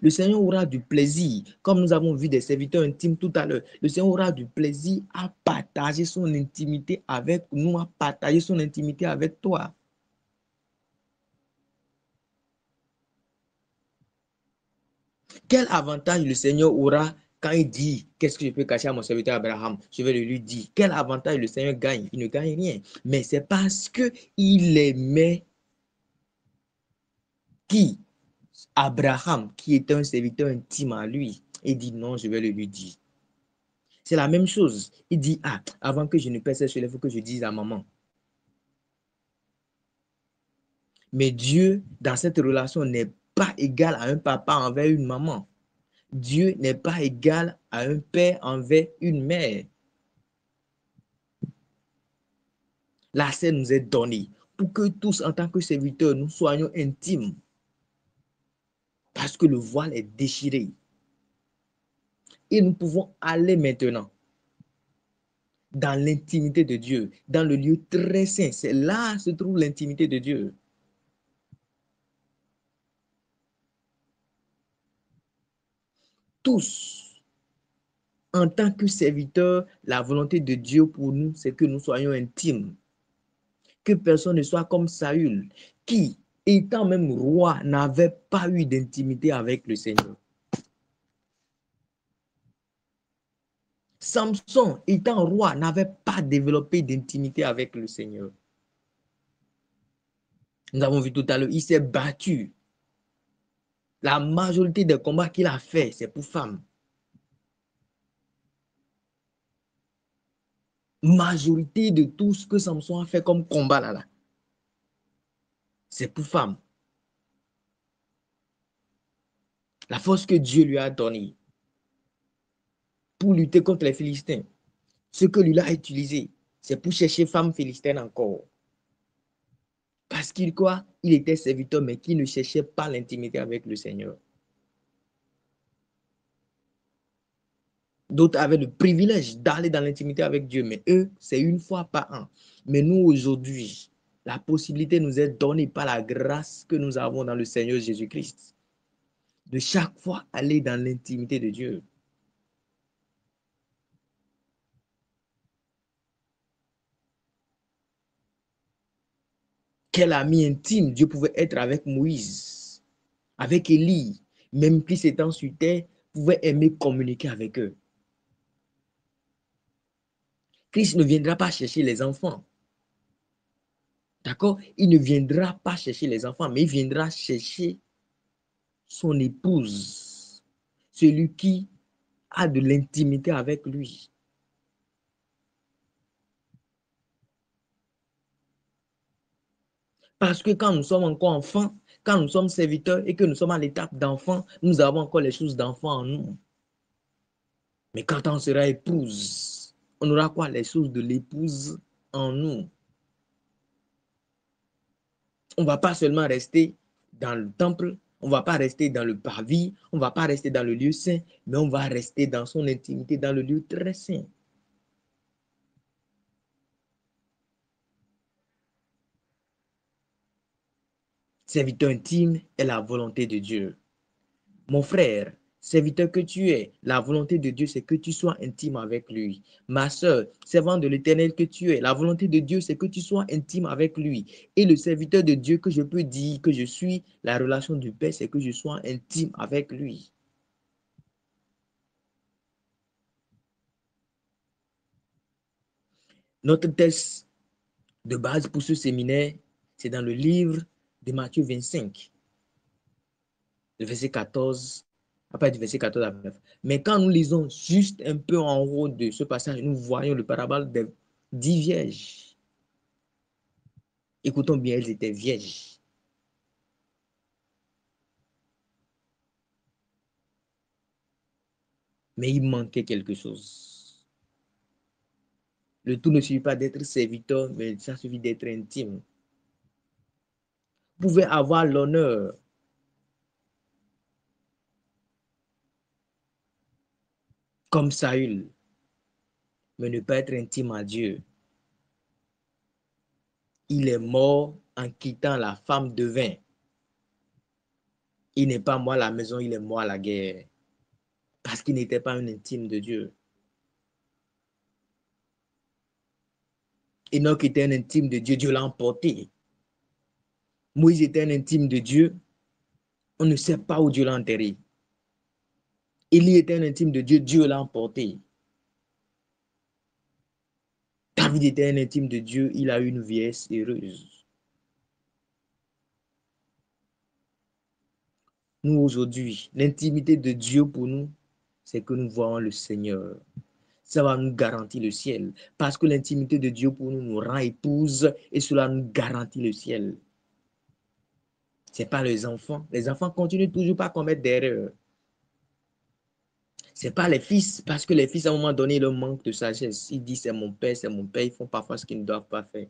Le Seigneur aura du plaisir, comme nous avons vu des serviteurs intimes tout à l'heure. Le Seigneur aura du plaisir à partager son intimité avec nous, à partager son intimité avec toi. Quel avantage le Seigneur aura quand il dit, qu'est-ce que je peux cacher à mon serviteur Abraham? Je vais le lui dire. Quel avantage le Seigneur gagne? Il ne gagne rien. Mais c'est parce qu'il aimait qui? Abraham, qui est un serviteur intime à lui. Il dit non, je vais le lui dire. C'est la même chose. Il dit, ah, avant que je ne pèse sur il faut que je dise à maman. Mais Dieu, dans cette relation, n'est pas égal à un papa envers une maman. Dieu n'est pas égal à un père envers une mère. La scène nous est donnée pour que tous, en tant que serviteurs, nous soyons intimes. Parce que le voile est déchiré. Et nous pouvons aller maintenant dans l'intimité de Dieu, dans le lieu très saint. C'est là se trouve l'intimité de Dieu. Tous, en tant que serviteurs, la volonté de Dieu pour nous, c'est que nous soyons intimes. Que personne ne soit comme Saül, qui, étant même roi, n'avait pas eu d'intimité avec le Seigneur. Samson, étant roi, n'avait pas développé d'intimité avec le Seigneur. Nous avons vu tout à l'heure, il s'est battu. La majorité des combats qu'il a fait, c'est pour femmes. Majorité de tout ce que Samson a fait comme combat là, c'est pour femmes. La force que Dieu lui a donnée pour lutter contre les Philistins, ce que lui a utilisé, c'est pour chercher femmes philistines encore. Parce qu'il quoi? Il était serviteur, mais qui ne cherchait pas l'intimité avec le Seigneur. D'autres avaient le privilège d'aller dans l'intimité avec Dieu, mais eux, c'est une fois par an. Mais nous, aujourd'hui, la possibilité nous est donnée par la grâce que nous avons dans le Seigneur Jésus-Christ, de chaque fois aller dans l'intimité de Dieu. Quel ami intime Dieu pouvait être avec Moïse, avec Élie, même Christ étant sur terre, pouvait aimer communiquer avec eux. Christ ne viendra pas chercher les enfants. D'accord? Il ne viendra pas chercher les enfants, mais il viendra chercher son épouse, celui qui a de l'intimité avec lui. Parce que quand nous sommes encore enfants, quand nous sommes serviteurs et que nous sommes à l'étape d'enfant, nous avons encore les choses d'enfant en nous. Mais quand on sera épouse, on aura quoi? Les choses de l'épouse en nous. On ne va pas seulement rester dans le temple, on ne va pas rester dans le parvis, on ne va pas rester dans le lieu saint, mais on va rester dans son intimité, dans le lieu très saint. Serviteur intime est la volonté de Dieu. Mon frère, serviteur que tu es, la volonté de Dieu, c'est que tu sois intime avec lui. Ma soeur, servant de l'Éternel que tu es, la volonté de Dieu, c'est que tu sois intime avec lui. Et le serviteur de Dieu que je peux dire que je suis, la relation du Père, c'est que je sois intime avec lui. Notre texte de base pour ce séminaire, c'est dans le livre de Matthieu 25, le verset 14, après du verset 14 à 9. Mais quand nous lisons juste un peu en haut de ce passage, nous voyons le parabole des 10 vierges. Écoutons bien, elles étaient vierges. Mais il manquait quelque chose. Le tout ne suffit pas d'être serviteur, mais ça suffit d'être intime. Vous pouvez avoir l'honneur comme Saül, mais ne pas être intime à Dieu. Il est mort en quittant la femme de vin. Il n'est pas mort à la maison, il est mort à la guerre. Parce qu'il n'était pas un intime de Dieu. Enoch était un intime de Dieu, Dieu l'a emporté. Moïse était un intime de Dieu, on ne sait pas où Dieu l'a enterré. Élie était un intime de Dieu, Dieu l'a emporté. David était un intime de Dieu, il a eu une vieillesse heureuse. Nous, aujourd'hui, l'intimité de Dieu pour nous, c'est que nous voyons le Seigneur. Ça va nous garantir le ciel. Parce que l'intimité de Dieu pour nous nous rend épouse et cela nous garantit le ciel. Ce n'est pas les enfants. Les enfants continuent toujours pas à commettre d'erreurs. Ce n'est pas les fils, parce que les fils, à un moment donné, ils ont manque de sagesse. Ils disent c'est mon père, ils font parfois ce qu'ils ne doivent pas faire.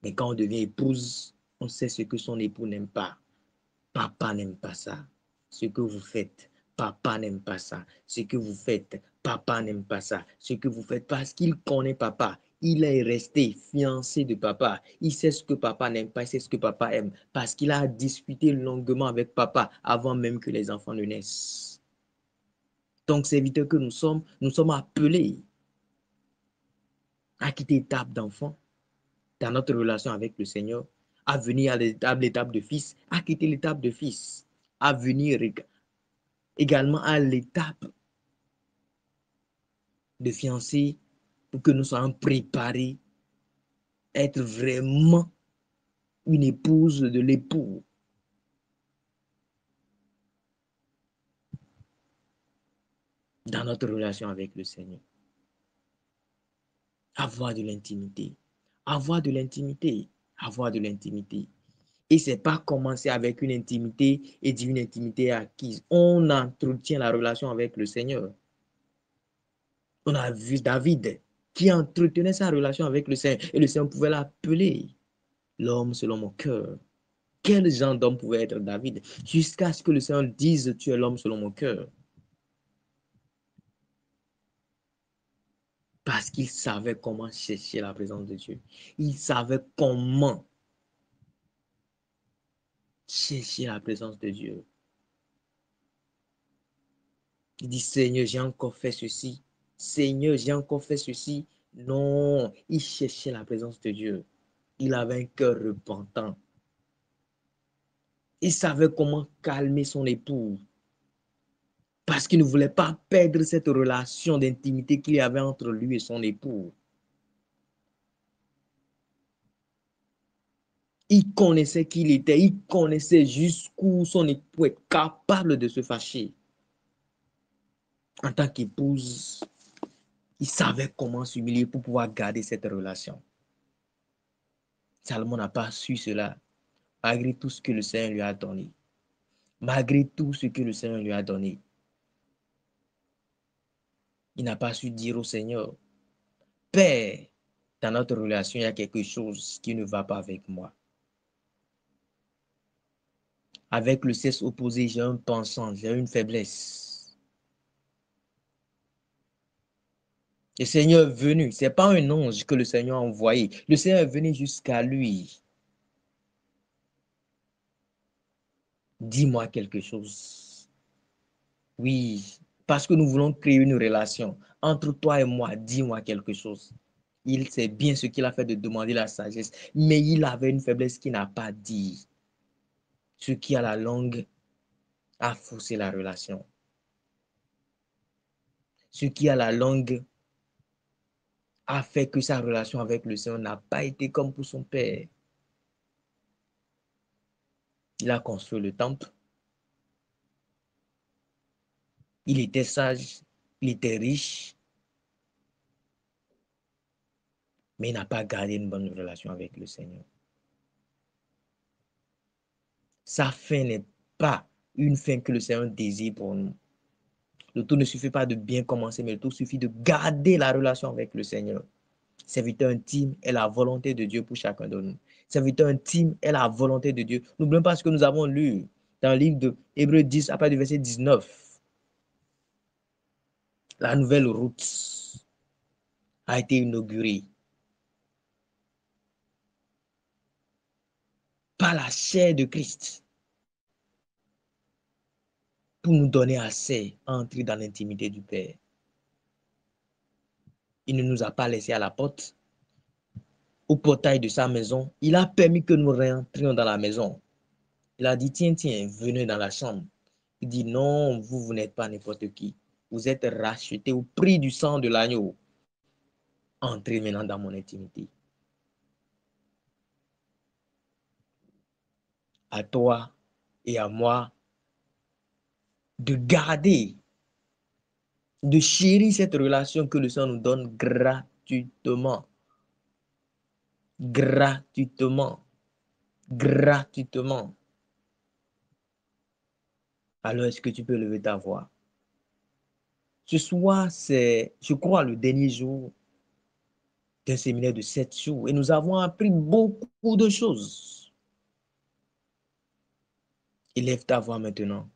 Mais quand on devient épouse, on sait ce que son époux n'aime pas. Papa n'aime pas ça. Ce que vous faites, papa n'aime pas ça. Ce que vous faites, papa n'aime pas ça. Ce que vous faites parce qu'il connaît papa. Il est resté fiancé de papa. Il sait ce que papa n'aime pas, il sait ce que papa aime. Parce qu'il a discuté longuement avec papa avant même que les enfants ne naissent. Donc, serviteurs que nous sommes appelés à quitter l'étape d'enfant dans notre relation avec le Seigneur, à venir à l'étape de fils, à quitter l'étape de fils, à venir également à l'étape de fiancé pour que nous soyons préparés à être vraiment une épouse de l'époux. Dans notre relation avec le Seigneur. Avoir de l'intimité. Avoir de l'intimité. Avoir de l'intimité. Et ce n'est pas commencer avec une intimité et dire une intimité acquise. On entretient la relation avec le Seigneur. On a vu David qui entretenait sa relation avec le Seigneur. Et le Seigneur pouvait l'appeler l'homme selon mon cœur. Quel genre d'homme pouvait être David? Jusqu'à ce que le Seigneur dise, tu es l'homme selon mon cœur. Parce qu'il savait comment chercher la présence de Dieu. Il savait comment chercher la présence de Dieu. Il dit, Seigneur, j'ai encore fait ceci. Seigneur, j'ai encore fait ceci. Non, il cherchait la présence de Dieu. Il avait un cœur repentant. Il savait comment calmer son époux. Parce qu'il ne voulait pas perdre cette relation d'intimité qu'il y avait entre lui et son époux. Il connaissait qui il était. Il connaissait jusqu'où son époux est capable de se fâcher. En tant qu'épouse, il savait comment s'humilier pour pouvoir garder cette relation. Salomon n'a pas su cela, malgré tout ce que le Seigneur lui a donné. Malgré tout ce que le Seigneur lui a donné. Il n'a pas su dire au Seigneur, Père, dans notre relation, il y a quelque chose qui ne va pas avec moi. Avec le sexe opposé, j'ai un penchant, j'ai une faiblesse. Le Seigneur est venu, ce n'est pas un ange que le Seigneur a envoyé. Le Seigneur est venu jusqu'à lui. Dis-moi quelque chose. Oui, parce que nous voulons créer une relation entre toi et moi. Dis-moi quelque chose. Il sait bien ce qu'il a fait de demander la sagesse, mais il avait une faiblesse qu'il n'a pas dit. Ce qui à la longue a faussé la relation. Ce qui à la longue a fait que sa relation avec le Seigneur n'a pas été comme pour son père. Il a construit le temple. Il était sage. Il était riche. Mais il n'a pas gardé une bonne relation avec le Seigneur. Sa fin n'est pas une fin que le Seigneur désire pour nous. Le tout ne suffit pas de bien commencer, mais le tout suffit de garder la relation avec le Seigneur. Serviteur intime est la volonté de Dieu pour chacun de nous. Serviteur intime est la volonté de Dieu. N'oublions pas ce que nous avons lu dans le livre de Hébreux 10, à partir du verset 19. La nouvelle route a été inaugurée par la chair de Christ pour nous donner accès à entrer dans l'intimité du Père. Il ne nous a pas laissés à la porte, au portail de sa maison. Il a permis que nous rentrions dans la maison. Il a dit, tiens, venez dans la chambre. Il dit, non, vous n'êtes pas n'importe qui. Vous êtes rachetés au prix du sang de l'agneau. Entrez maintenant dans mon intimité. À toi et à moi de garder, de chérir cette relation que le Seigneur nous donne gratuitement. Gratuitement. Gratuitement. Alors, est-ce que tu peux lever ta voix? Ce soir, c'est, je crois, le dernier jour d'un séminaire de 7 jours et nous avons appris beaucoup de choses. Élève ta voix maintenant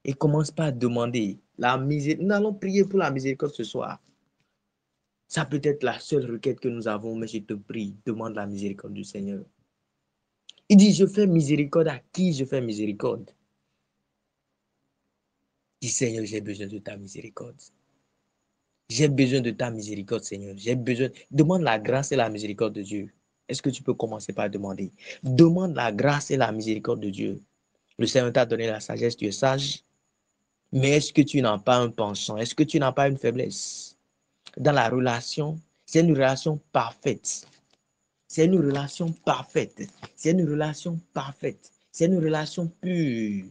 et commence pas à demander la miséricorde. Nous allons prier pour la miséricorde ce soir. Ça peut être la seule requête que nous avons, mais je te prie, demande la miséricorde du Seigneur. Il dit, je fais miséricorde à qui je fais miséricorde? Dis, Seigneur, j'ai besoin de ta miséricorde. J'ai besoin de ta miséricorde, Seigneur. J'ai besoin. Demande la grâce et la miséricorde de Dieu. Est-ce que tu peux commencer par demander? Demande la grâce et la miséricorde de Dieu. Le Seigneur t'a donné la sagesse, tu es sage. Mais est-ce que tu n'as pas un penchant? Est-ce que tu n'as pas une faiblesse? Dans la relation, c'est une relation parfaite. C'est une relation parfaite. C'est une relation parfaite. C'est une relation pure.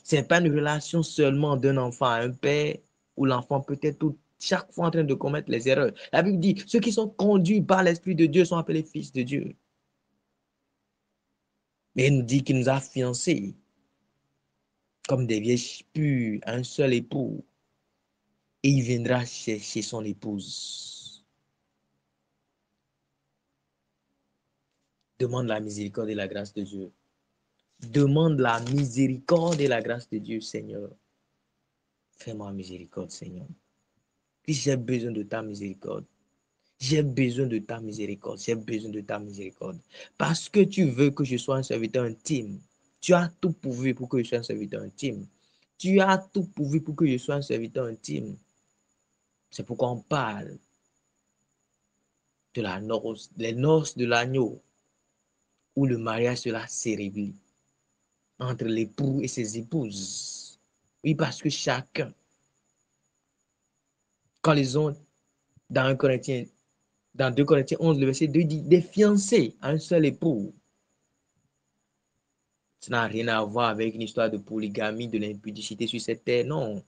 Ce n'est pas une relation seulement d'un enfant à un père où l'enfant peut être chaque fois en train de commettre les erreurs. La Bible dit, ceux qui sont conduits par l'Esprit de Dieu sont appelés fils de Dieu. Mais il nous dit qu'il nous a fiancés comme des vierges pures, un seul époux. Et il viendra chercher son épouse. Demande la miséricorde et la grâce de Dieu. Demande la miséricorde et la grâce de Dieu, Seigneur. Fais-moi miséricorde, Seigneur. Puis j'ai besoin de ta miséricorde. J'ai besoin de ta miséricorde. J'ai besoin de ta miséricorde. Parce que tu veux que je sois un serviteur intime. Tu as tout pourvu pour que je sois un serviteur intime. Tu as tout pourvu pour que je sois un serviteur intime. C'est pourquoi on parle de la noce, les noces de l'agneau, où le mariage sera célébré entre l'époux et ses épouses. Oui, parce que chacun, quand ils ont, dans 1 Corinthiens, dans 2 Corinthiens 11, le verset 2 dit, des fiancés à un seul époux. Ça n'a rien à voir avec une histoire de polygamie, de l'impudicité sur cette terre, non.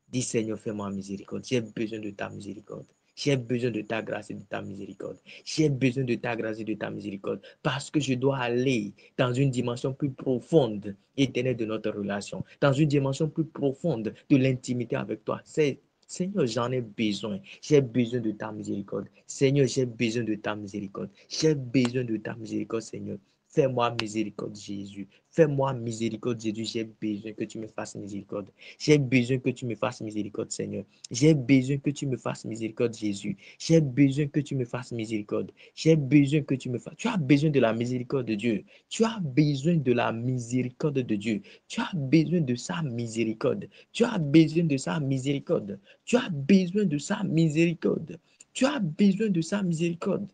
Dis Seigneur, fais-moi miséricorde. J'ai besoin de ta miséricorde. J'ai besoin de ta grâce et de ta miséricorde. J'ai besoin de ta grâce et de ta miséricorde parce que je dois aller dans une dimension plus profonde, éternelle de notre relation, dans une dimension plus profonde de l'intimité avec toi. Seigneur, j'en ai besoin. J'ai besoin de ta miséricorde. Seigneur, j'ai besoin de ta miséricorde. J'ai besoin de ta miséricorde, Seigneur. Fais-moi miséricorde, Jésus. Fais-moi miséricorde, Jésus. J'ai besoin que tu me fasses miséricorde. J'ai besoin que tu me fasses miséricorde, Seigneur. J'ai besoin que tu me fasses miséricorde, Jésus. J'ai besoin que tu me fasses miséricorde. J'ai besoin que tu me fasses. Tu as besoin de la miséricorde de Dieu. Tu as besoin de la miséricorde de Dieu. Tu as besoin de sa miséricorde. Tu as besoin de sa miséricorde. Tu as besoin de sa miséricorde. Tu as besoin de sa miséricorde.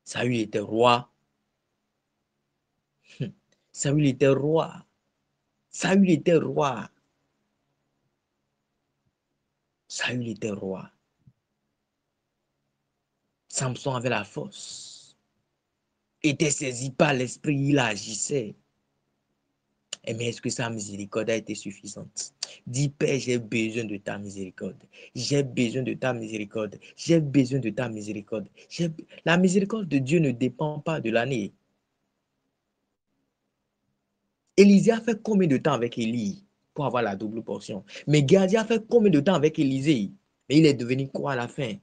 Saül était roi. Saül était roi. Saül était roi. Saül était roi. Samson avait la force. Était saisi par l'esprit, il agissait. Mais est-ce que sa miséricorde a été suffisante? Dis, Père, j'ai besoin de ta miséricorde. J'ai besoin de ta miséricorde. J'ai besoin de ta miséricorde. La miséricorde de Dieu ne dépend pas de l'année. Élisée a fait combien de temps avec Élie pour avoir la double portion? Mais Géasi a fait combien de temps avec Élisée? Mais il est devenu quoi à la fin?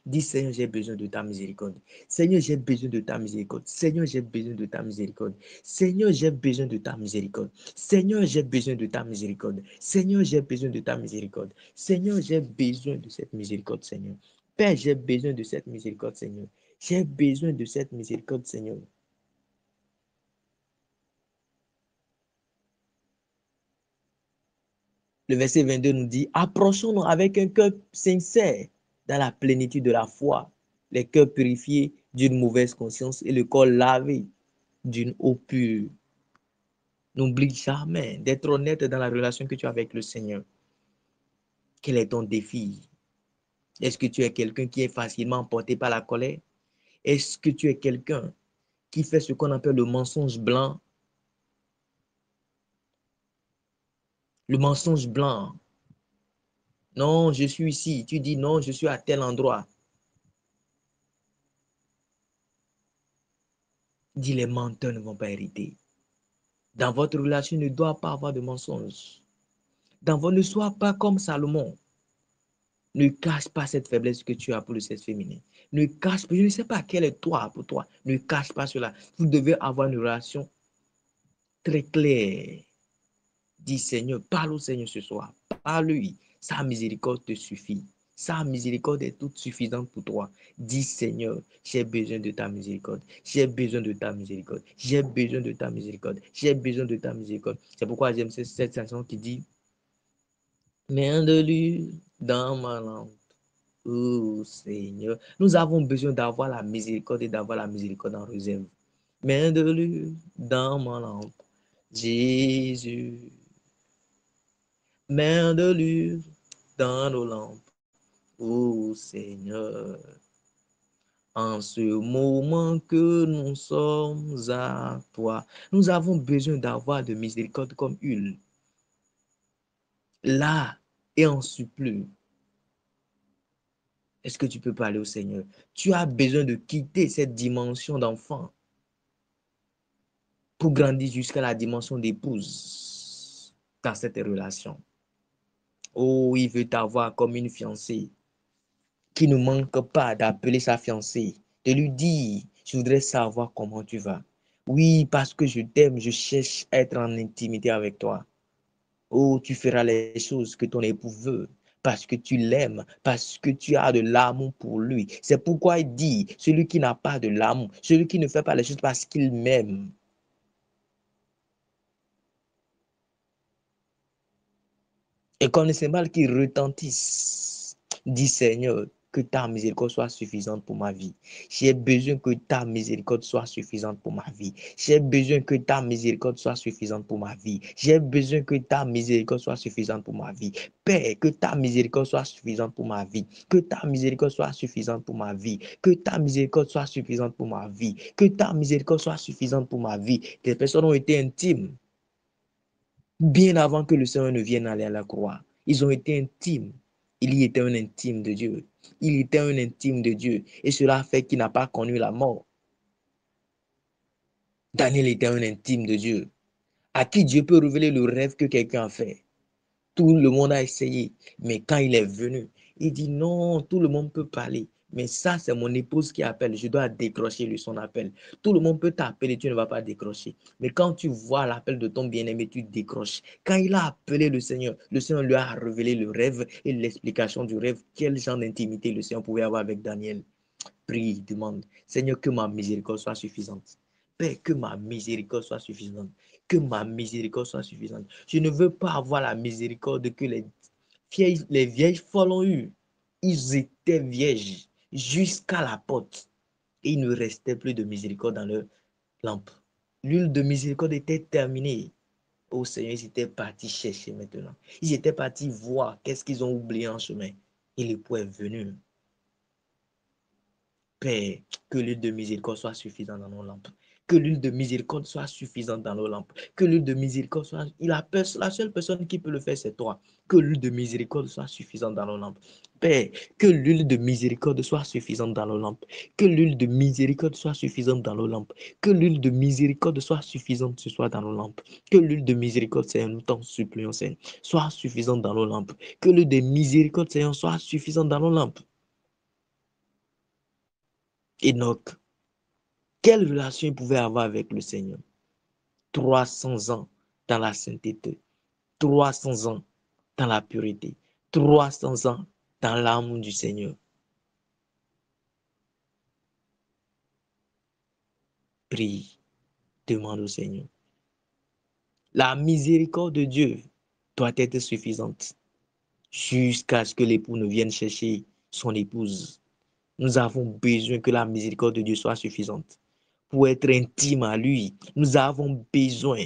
Dis, Seigneur, j'ai besoin de ta miséricorde. Seigneur, j'ai besoin de ta miséricorde. Seigneur, j'ai besoin de ta miséricorde. Seigneur, j'ai besoin de ta miséricorde. Seigneur, j'ai besoin de ta miséricorde. Seigneur, j'ai besoin de ta miséricorde. Seigneur, j'ai besoin de cette miséricorde, Seigneur. Père, j'ai besoin de cette miséricorde, Seigneur. J'ai besoin de cette miséricorde, Seigneur. Le verset 22 nous dit, approchons-nous avec un cœur sincère dans la plénitude de la foi, les cœurs purifiés d'une mauvaise conscience et le corps lavé d'une eau pure. N'oublie jamais d'être honnête dans la relation que tu as avec le Seigneur. Quel est ton défi? Est-ce que tu es quelqu'un qui est facilement emporté par la colère? Est-ce que tu es quelqu'un qui fait ce qu'on appelle le mensonge blanc? Le mensonge blanc. Non, je suis ici. Tu dis non, je suis à tel endroit. Dis les menteurs ne vont pas hériter. Dans votre relation, il ne doit pas avoir de mensonges. Ne sois pas comme Salomon. Ne cache pas cette faiblesse que tu as pour le sexe féminin. Ne cache pas, je ne sais pas quel est toi pour toi. Ne cache pas cela. Vous devez avoir une relation très claire. Dis Seigneur, parle au Seigneur ce soir. Parle-lui. Sa miséricorde te suffit. Sa miséricorde est toute suffisante pour toi. Dis Seigneur, j'ai besoin de ta miséricorde. J'ai besoin de ta miséricorde. J'ai besoin de ta miséricorde. J'ai besoin de ta miséricorde. C'est pourquoi j'aime cette chanson qui dit, main de l'huile dans ma lampe. Oh Seigneur, nous avons besoin d'avoir la miséricorde et d'avoir la miséricorde en réserve. Main de l'huile dans ma lampe. Jésus. Main de l'huile dans nos lampes. Oh Seigneur, en ce moment que nous sommes à toi, nous avons besoin d'avoir de miséricorde comme huile. Là et en surplus. Est-ce que tu peux parler au Seigneur? Tu as besoin de quitter cette dimension d'enfant pour grandir jusqu'à la dimension d'épouse dans cette relation. Oh, il veut t'avoir comme une fiancée qui ne manque pas d'appeler sa fiancée de lui dire, je voudrais savoir comment tu vas. Oui, parce que je t'aime, je cherche à être en intimité avec toi. Oh, tu feras les choses que ton époux veut, parce que tu l'aimes, parce que tu as de l'amour pour lui. C'est pourquoi il dit, celui qui n'a pas de l'amour, celui qui ne fait pas les choses parce qu'il m'aime. Et qu'on ne sait mal qui retentisse. Dis Seigneur, que ta miséricorde soit suffisante pour ma vie. J'ai besoin que ta miséricorde soit suffisante pour ma vie. J'ai besoin que ta miséricorde soit suffisante pour ma vie. J'ai besoin que ta miséricorde soit suffisante pour ma vie. Père, que ta miséricorde soit suffisante pour ma vie. Que ta miséricorde soit suffisante pour ma vie. Que ta miséricorde soit suffisante pour ma vie. Que ta miséricorde soit suffisante pour ma vie. Les personnes ont été intimes bien avant que le Seigneur ne vienne aller à la croix. Ils ont été intimes. Il y était un intime de Dieu. Il était un intime de Dieu. Et cela fait qu'il n'a pas connu la mort. Daniel était un intime de Dieu. À qui Dieu peut révéler le rêve que quelqu'un a fait. Tout le monde a essayé. Mais quand il est venu, il dit non, tout le monde peut parler. Mais ça, c'est mon épouse qui appelle. Je dois décrocher son appel. Tout le monde peut t'appeler, tu ne vas pas décrocher. Mais quand tu vois l'appel de ton bien-aimé, tu décroches. Quand il a appelé le Seigneur lui a révélé le rêve et l'explication du rêve. Quel genre d'intimité le Seigneur pouvait avoir avec Daniel. Prie, demande, Seigneur, que ma miséricorde soit suffisante. Père, que ma miséricorde soit suffisante. Que ma miséricorde soit suffisante. Je ne veux pas avoir la miséricorde que les vieilles folles ont eu. Ils étaient vierges jusqu'à la porte. Et il ne restait plus de miséricorde dans leur lampe. L'huile de miséricorde était terminée. Oh Seigneur, ils étaient partis chercher maintenant. Ils étaient partis voir qu'est-ce qu'ils ont oublié en chemin. Et l'époux est venu. Père, que l'huile de miséricorde soit suffisante dans nos lampes. Que l'huile de miséricorde soit suffisante dans nos lampes. Que l'huile de miséricorde soit... La seule personne qui peut le faire, c'est toi. Que l'huile de miséricorde soit suffisante dans nos lampes. Père, que l'huile de miséricorde soit suffisante dans nos lampes. Que l'huile de miséricorde soit suffisante dans nos lampes. Que l'huile de miséricorde soit suffisante ce soir dans nos lampes. Que l'huile de miséricorde, Seigneur, nous t'en supplions, Seigneur, soit suffisante dans nos lampes. Que l'huile de miséricorde, Seigneur, soit suffisante dans nos lampes. Enoch, quelle relation il pouvait avoir avec le Seigneur? 300 ans dans la sainteté, 300 ans dans la pureté, 300 ans dans l'amour du Seigneur. Prie, demande au Seigneur. La miséricorde de Dieu doit être suffisante jusqu'à ce que l'époux ne vienne chercher son épouse. Nous avons besoin que la miséricorde de Dieu soit suffisante. Pour être intime à lui, nous avons besoin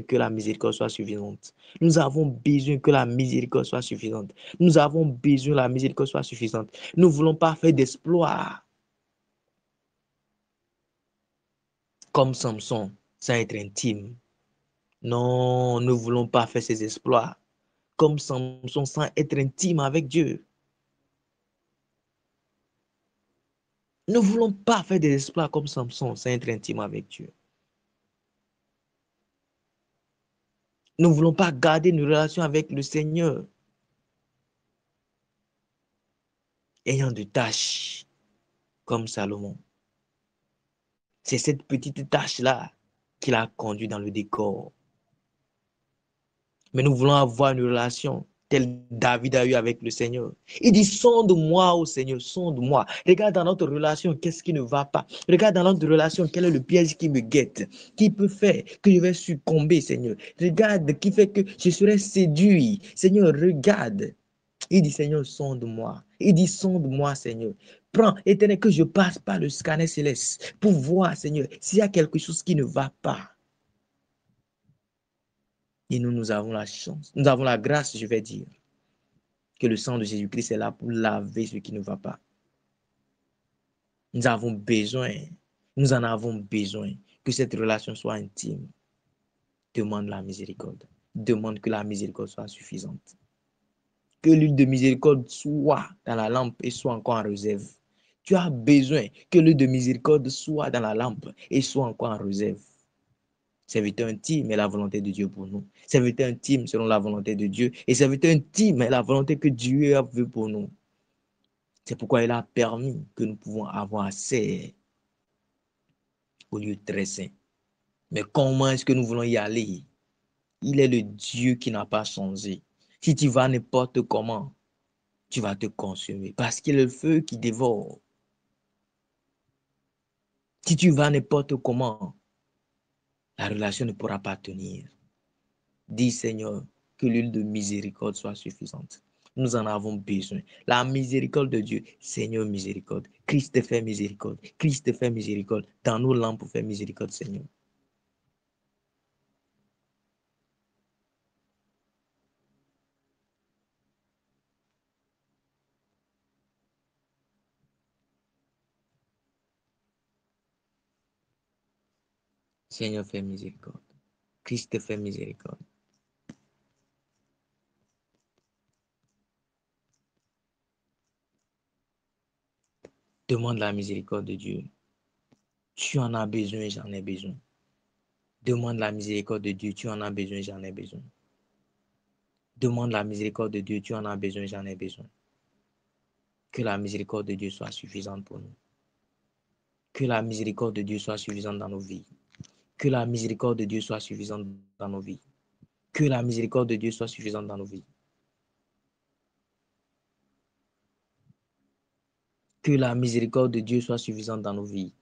que la miséricorde soit suffisante. Nous avons besoin que la miséricorde soit suffisante. Nous avons besoin que la miséricorde soit suffisante. Nous ne voulons pas faire d'exploits comme Samson sans être intime. Non, nous ne voulons pas faire ces exploits comme Samson sans être intime avec Dieu. Nous ne voulons pas faire des exploits comme Samson sans être intime avec Dieu. Nous ne voulons pas garder une relation avec le Seigneur ayant de tâches comme Salomon. C'est cette petite tâche-là qui l'a conduit dans le décor. Mais nous voulons avoir une relation telle David a eu avec le Seigneur. Il dit, sonde-moi, ô Seigneur, sonde-moi. Regarde dans notre relation, qu'est-ce qui ne va pas. Regarde dans notre relation, quel est le piège qui me guette. Qui peut faire que je vais succomber, Seigneur. Regarde, qui fait que je serai séduit. Seigneur, regarde. Il dit, Seigneur, sonde-moi. Il dit, sonde-moi, Seigneur. Prends, éternel, que je passe par le scanner céleste pour voir, Seigneur, s'il y a quelque chose qui ne va pas. Et nous avons la chance, nous avons la grâce, je vais dire, que le sang de Jésus-Christ est là pour laver ce qui ne va pas. Nous avons besoin, nous en avons besoin que cette relation soit intime. Demande la miséricorde. Demande que la miséricorde soit suffisante. Que l'huile de miséricorde soit dans la lampe et soit encore en réserve. Tu as besoin que l'huile de miséricorde soit dans la lampe et soit encore en réserve. Serviteur intime est la volonté de Dieu pour nous. Serviteur intime selon la volonté de Dieu. Et serviteur intime est la volonté que Dieu a vue pour nous. C'est pourquoi il a permis que nous pouvons avoir accès au lieu très saint. Mais comment est-ce que nous voulons y aller? Il est le Dieu qui n'a pas changé. Si tu vas n'importe comment, tu vas te consumer parce qu'il est le feu qui dévore. Si tu vas n'importe comment, la relation ne pourra pas tenir. Dis Seigneur, que l'huile de miséricorde soit suffisante. Nous en avons besoin. La miséricorde de Dieu, Seigneur miséricorde. Christ fait miséricorde. Christ fait miséricorde. Dans nos langues pour faire miséricorde, Seigneur. Seigneur fait miséricorde. Christ fait miséricorde. Demande la miséricorde de Dieu. Tu en as besoin, j'en ai besoin. Demande la miséricorde de Dieu, tu en as besoin, j'en ai besoin. Demande la miséricorde de Dieu, tu en as besoin, j'en ai besoin. Que la miséricorde de Dieu soit suffisante pour nous. Que la miséricorde de Dieu soit suffisante dans nos vies. Que la miséricorde de Dieu soit suffisante dans nos vies. Que la miséricorde de Dieu soit suffisante dans nos vies. Que la miséricorde de Dieu soit suffisante dans nos vies.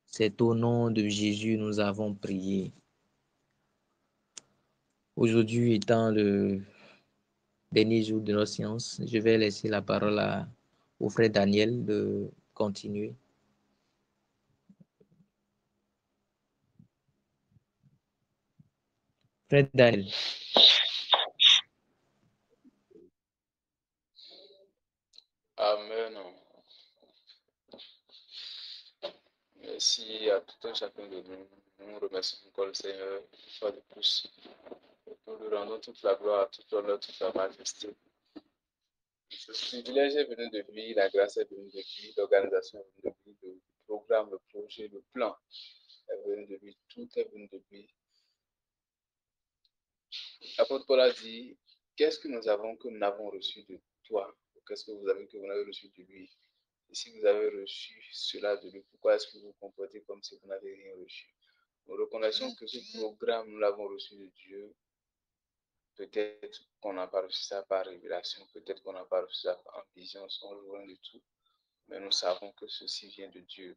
C'est au nom de Jésus nous avons prié. Aujourd'hui étant le dernier jour de nos séances, je vais laisser la parole au frère Daniel de continuer. Frère Daniel. Amen. Merci à tout un chacun de nous. Nous remercions encore le Seigneur une fois de plus. Nous lui rendons toute la gloire, toute l'honneur, toute la majesté. Ce privilège est venu de lui, la grâce est venue de lui, l'organisation est venue de lui, le programme, le projet, le plan est venu de lui, tout est venu de lui. L'apôtre Paul a dit, qu'est-ce que nous avons que nous n'avons reçu de toi? Qu'est-ce que vous avez que vous n'avez reçu de lui? Et si vous avez reçu cela de lui, pourquoi est-ce que vous vous comportez comme si vous n'avez rien reçu? Nous reconnaissons que ce programme, nous l'avons reçu de Dieu. Peut-être qu'on n'a pas reçu ça par révélation, peut-être qu'on n'a pas reçu ça en vision, sans loin de tout. Mais nous savons que ceci vient de Dieu.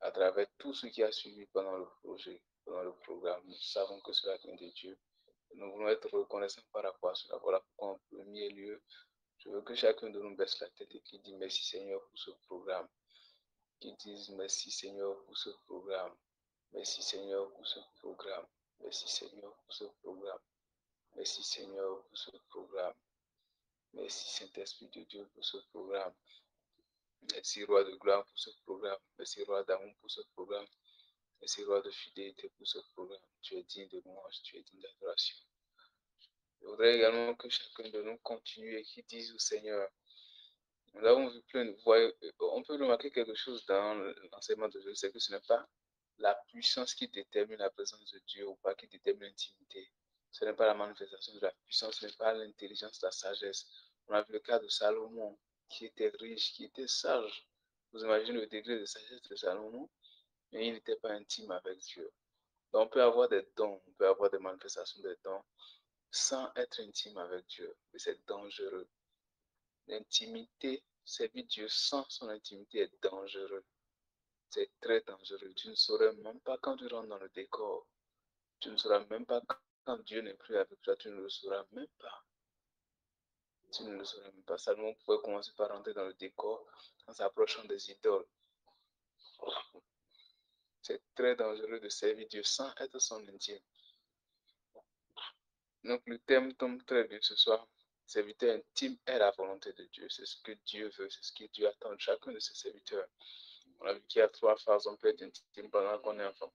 À travers tout ce qui a suivi pendant le projet, pendant le programme, nous savons que cela vient de Dieu. Nous voulons être reconnaissants par rapport à cela. Voilà pourquoi en premier lieu, je veux que chacun de nous baisse la tête et qu'il dise merci Seigneur pour ce programme. Qu'il dise merci Seigneur pour ce programme. Merci Seigneur pour ce programme. Merci Seigneur pour ce programme. Merci Seigneur pour ce programme. Merci Saint-Esprit de Dieu pour ce programme. Merci Roi de gloire pour ce programme. Merci Roi d'amour pour ce programme. Merci Roi de fidélité pour ce programme. Tu es digne de louange, tu es digne d'adoration. Je voudrais également que chacun de nous continue et qu'il dise au Seigneur, nous avons vu plein de voix. On peut remarquer quelque chose dans l'enseignement de Dieu, c'est que ce n'est pas la puissance qui détermine la présence de Dieu ou pas, qui détermine l'intimité. Ce n'est pas la manifestation de la puissance, ce n'est pas l'intelligence, la sagesse. On a vu le cas de Salomon, qui était riche, qui était sage. Vous imaginez le degré de sagesse de Salomon, mais il n'était pas intime avec Dieu. Donc on peut avoir des dons, on peut avoir des manifestations des dons, sans être intime avec Dieu. Et c'est dangereux. L'intimité, servir Dieu sans son intimité est dangereux. C'est très dangereux. Tu ne saurais même pas quand tu rentres dans le décor. Tu ne sauras même pas quand Dieu n'est plus avec toi. Tu ne le sauras même pas. Tu ne le sauras même pas. Salomon pouvait commencer par rentrer dans le décor en s'approchant des idoles. C'est très dangereux de servir Dieu sans être son intime. Donc le thème tombe très bien ce soir. Serviteur intime est la volonté de Dieu. C'est ce que Dieu veut, c'est ce que Dieu attend de chacun de ses serviteurs. On a vu qu'il y a trois phases. On peut être intime pendant qu'on est enfant.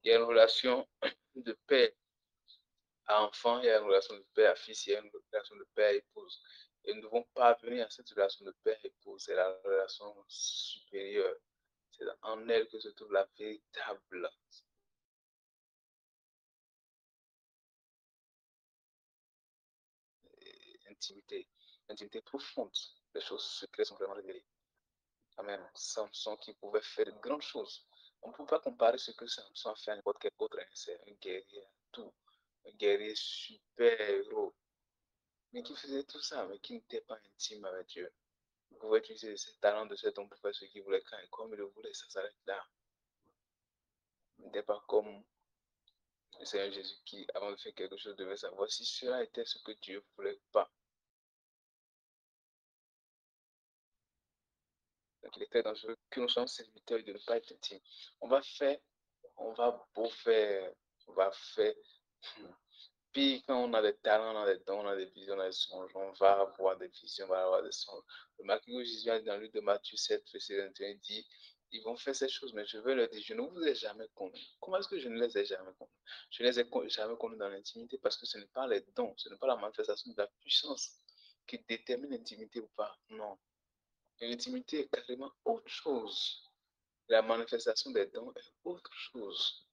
Il y a une relation de père à enfant, il y a une relation de père à fils, il y a une relation de père à épouse. Et nous devons parvenir à cette relation de père à épouse. C'est la relation supérieure. C'est en elle que se trouve la véritable l'intimité profonde. Les choses secrètes sont vraiment révélées. Amen. Samson qui pouvait faire de grandes choses. On ne peut pas comparer ce que Samson a fait à n'importe quel autre. C'est un guerrier, tout. Un guerrier super héros. Mais qui faisait tout ça, mais qui n'était pas intime avec Dieu. Il pouvait utiliser ses talents de cet homme pour faire ce qu'il voulait quand et comme il le voulait, ça s'arrête là. Il n'était pas comme le Seigneur Jésus qui, avant de faire quelque chose, devait savoir si cela était ce que Dieu voulait pas. Donc il est très dangereux que nous soyons serviteurs de ne pas être intimes. On va beau faire, on va faire. Puis quand on a des talents, on a des dons, on a des visions, on a des songes, on va avoir des visions, on va avoir des songes. Le marquis que Jésus a dit dans le livre de Matthieu 7, verset 21, dit, ils vont faire ces choses, mais je vais leur dire, je ne vous ai jamais connus. Comment est-ce que je ne les ai jamais connus? Je ne les ai jamais connus dans l'intimité parce que ce n'est pas les dons, ce n'est pas la manifestation de la puissance qui détermine l'intimité ou pas. Non. L'intimité est carrément autre chose. La manifestation des dons est autre chose.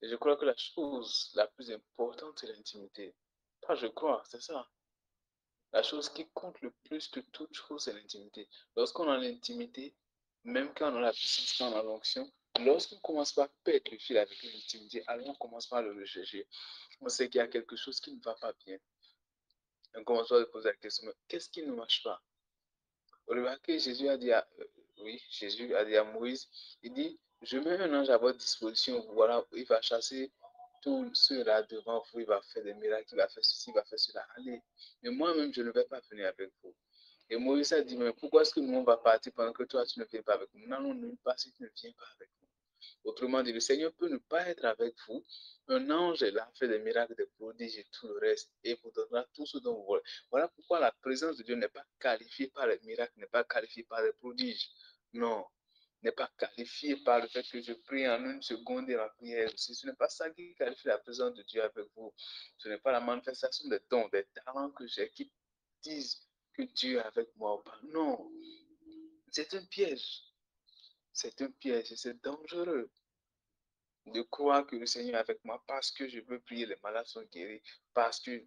Et je crois que la chose la plus importante, c'est l'intimité. Pas je crois, c'est ça. La chose qui compte le plus que toute chose, c'est l'intimité. Lorsqu'on a l'intimité, même quand on a la puissance, quand on a l'onction, lorsqu'on commence par perdre le fil avec l'intimité, alors on commence par le rechercher. On sait qu'il y a quelque chose qui ne va pas bien. On commence par se poser la question, mais qu'est-ce qui ne marche pas? Remarquez, Jésus a dit à Moïse, il dit, je mets un ange à votre disposition, voilà, il va chasser tous ceux-là devant vous, il va faire des miracles, il va faire ceci, il va faire cela, allez. Mais moi-même, je ne vais pas venir avec vous. Et Moïse a dit, mais pourquoi est-ce que nous, on va partir pendant que toi, tu ne viens pas avec nous? Nous n'allons nulle part si tu ne viens pas avec nous. Autrement dit, le Seigneur peut ne pas être avec vous. Un ange est là, fait des miracles, des prodiges et tout le reste, et vous donnera tout ce dont vous voulez. Voilà pourquoi la présence de Dieu n'est pas qualifiée par les miracles, n'est pas qualifiée par les prodiges. Non, n'est pas qualifiée par le fait que je prie en une seconde et ma prière aussi. Ce n'est pas ça qui qualifie la présence de Dieu avec vous. Ce n'est pas la manifestation des dons, des talents que j'ai qui disent que Dieu est avec moi ou pas. Non, c'est un piège. C'est un piège et c'est dangereux de croire que le Seigneur est avec moi parce que je veux prier, les malades sont guéris, parce que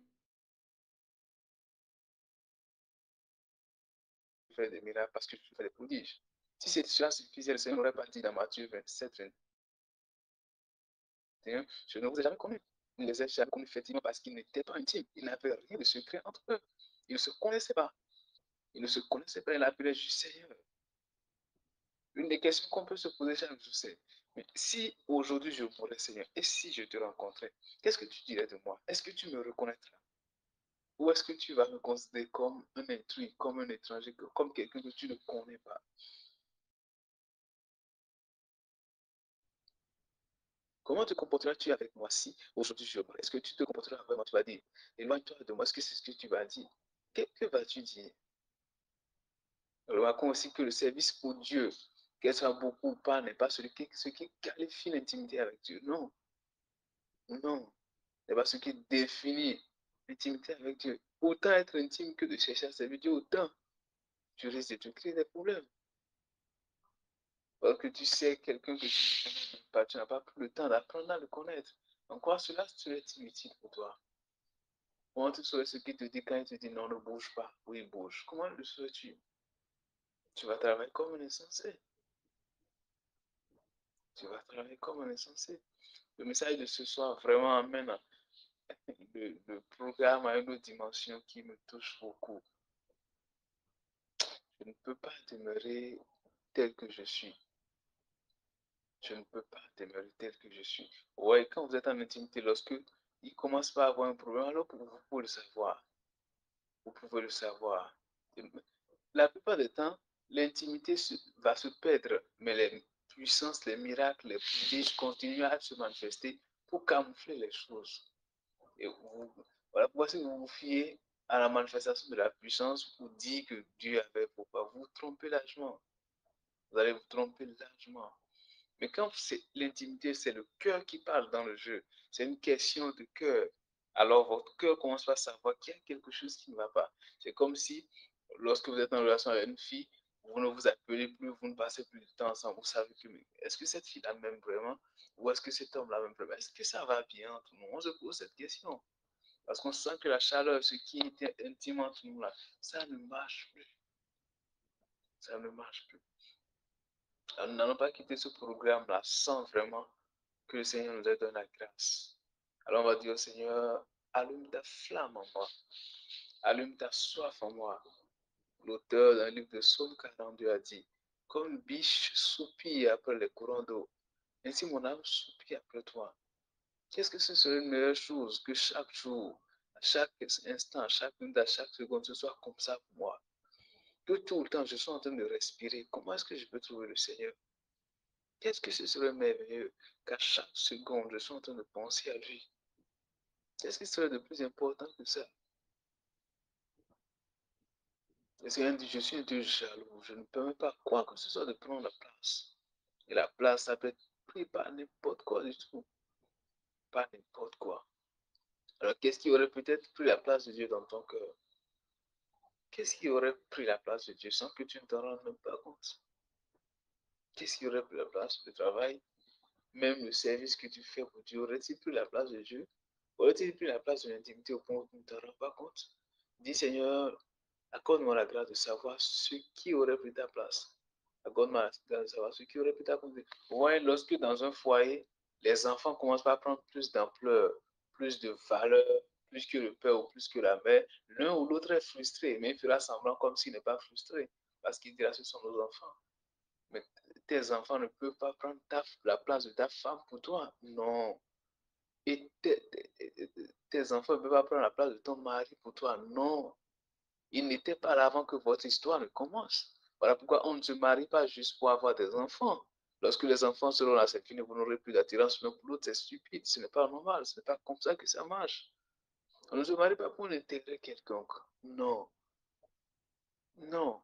je fais des miracles, parce que je fais des prodiges. Si c'est cela suffisait, le Seigneur n'aurait pas dit dans Matthieu 27, 21, je ne vous ai jamais connu. Il ne les a jamais connus effectivement parce qu'ils n'étaient pas intimes. Ils n'avaient rien de secret entre eux. Ils ne se connaissaient pas. Ils ne se connaissaient pas. Ils l'appelaient juste Seigneur. Une des questions qu'on peut se poser chaque jour, c'est, mais si aujourd'hui je voulais Seigneur, et si je te rencontrais, qu'est-ce que tu dirais de moi? Est-ce que tu me reconnaîtras? Ou est-ce que tu vas me considérer comme un intrus, comme un étranger, comme quelqu'un que tu ne connais pas? Comment te comporteras-tu avec moi si aujourd'hui je meurs? Est-ce que tu te comporteras avec moi? Tu vas dire, éloigne-toi de moi. Est-ce que c'est ce que tu vas dire? Que vas-tu dire? Remarquons aussi que le service pour Dieu, qu'elle soit beaucoup ou pas, n'est pas ce qui qualifie l'intimité avec Dieu. Non, non. Ce n'est pas ce qui définit l'intimité avec Dieu. Autant être intime que de chercher à servir Dieu, autant tu risques de te créer des problèmes. Parce que tu sais quelqu'un que tu ne connais pas, tu n'as pas pris le temps d'apprendre à le connaître. En quoi cela serait inutile pour toi? Comment tu saurais ce qu'il te dit quand il te dit non, ne bouge pas? Oui, bouge. Comment le saurais-tu? Tu vas travailler comme un insensé. Tu vas travailler comme un insensé. Le message de ce soir vraiment amène le programme à une autre dimension qui me touche beaucoup. Je ne peux pas demeurer tel que je suis. Je ne peux pas demeurer tel que je suis. Ouais, quand vous êtes en intimité, lorsque il commence pas à avoir un problème, alors vous pouvez le savoir. Vous pouvez le savoir. La plupart des temps, l'intimité va se perdre, mais les puissances, les miracles, les prodiges continuent à se manifester pour camoufler les choses. Et voilà pourquoi si vous vous fiez à la manifestation de la puissance pour dire que Dieu avait pour pas, vous vous trompez largement. Vous allez vous tromper largement. Mais quand c'est l'intimité, c'est le cœur qui parle dans le jeu. C'est une question de cœur. Alors votre cœur commence par savoir qu'il y a quelque chose qui ne va pas. C'est comme si, lorsque vous êtes en relation avec une fille, vous ne vous appelez plus, vous ne passez plus de temps ensemble. Vous savez que, est-ce que cette fille-là m'aime vraiment? Ou est-ce que cet homme-là m'aime vraiment? Est-ce que ça va bien entre nous? On se pose cette question. Parce qu'on sent que la chaleur, ce qui était intime entre nous là, ça ne marche plus. Ça ne marche plus. Alors, nous n'allons pas quitter ce programme-là sans vraiment que le Seigneur nous ait donné la grâce. Alors on va dire au Seigneur, allume ta flamme en moi. Allume ta soif en moi. L'auteur d'un livre de Psaume 42 a dit, comme une biche soupire après les courants d'eau, ainsi mon âme soupire après toi. Qu'est-ce que ce serait une meilleure chose que chaque jour, à chaque instant, à chaque minute, à chaque seconde, ce soit comme ça pour moi. Que tout le temps, je sois en train de respirer. Comment est-ce que je peux trouver le Seigneur? Qu'est-ce que ce serait merveilleux qu'à chaque seconde, je sois en train de penser à lui? Qu'est-ce qui serait de plus important que ça? Le Seigneur dit, je suis un Dieu jaloux. Je ne permets pas quoi que ce soit de prendre la place. Et la place, ça peut être pris par n'importe quoi du tout. Pas n'importe quoi. Alors, qu'est-ce qui aurait peut-être pris la place de Dieu dans ton cœur? Qu'est-ce qui aurait pris la place de Dieu sans que tu ne t'en rendes même pas compte? Qu'est-ce qui aurait pris la place du travail? Même le service que tu fais pour Dieu, aurait-il pris la place de Dieu? Aurait-il pris la place de l'intimité au point où tu ne t'en rends pas compte? Dis Seigneur, accorde-moi la grâce de savoir ce qui aurait pris ta place. Accorde-moi la grâce de savoir ce qui aurait pris ta place. Ouais, lorsque dans un foyer, les enfants commencent à prendre plus d'ampleur, plus de valeur, plus que le père ou plus que la mère, l'un ou l'autre est frustré, mais il fera semblant comme s'il n'est pas frustré, parce qu'il dira ce sont nos enfants. Mais tes enfants ne peuvent pas prendre la place de ta femme pour toi. Non. Et tes enfants ne peuvent pas prendre la place de ton mari pour toi. Non. Il n'était pas là avant que votre histoire ne commence. Voilà pourquoi on ne se marie pas juste pour avoir des enfants. Lorsque les enfants seront là, c'est fini, vous n'aurez plus d'attirance l'un pour l'autre, c'est stupide, ce n'est pas normal, ce n'est pas comme ça que ça marche. On ne se marie pas pour intégrer quelconque. Non, non.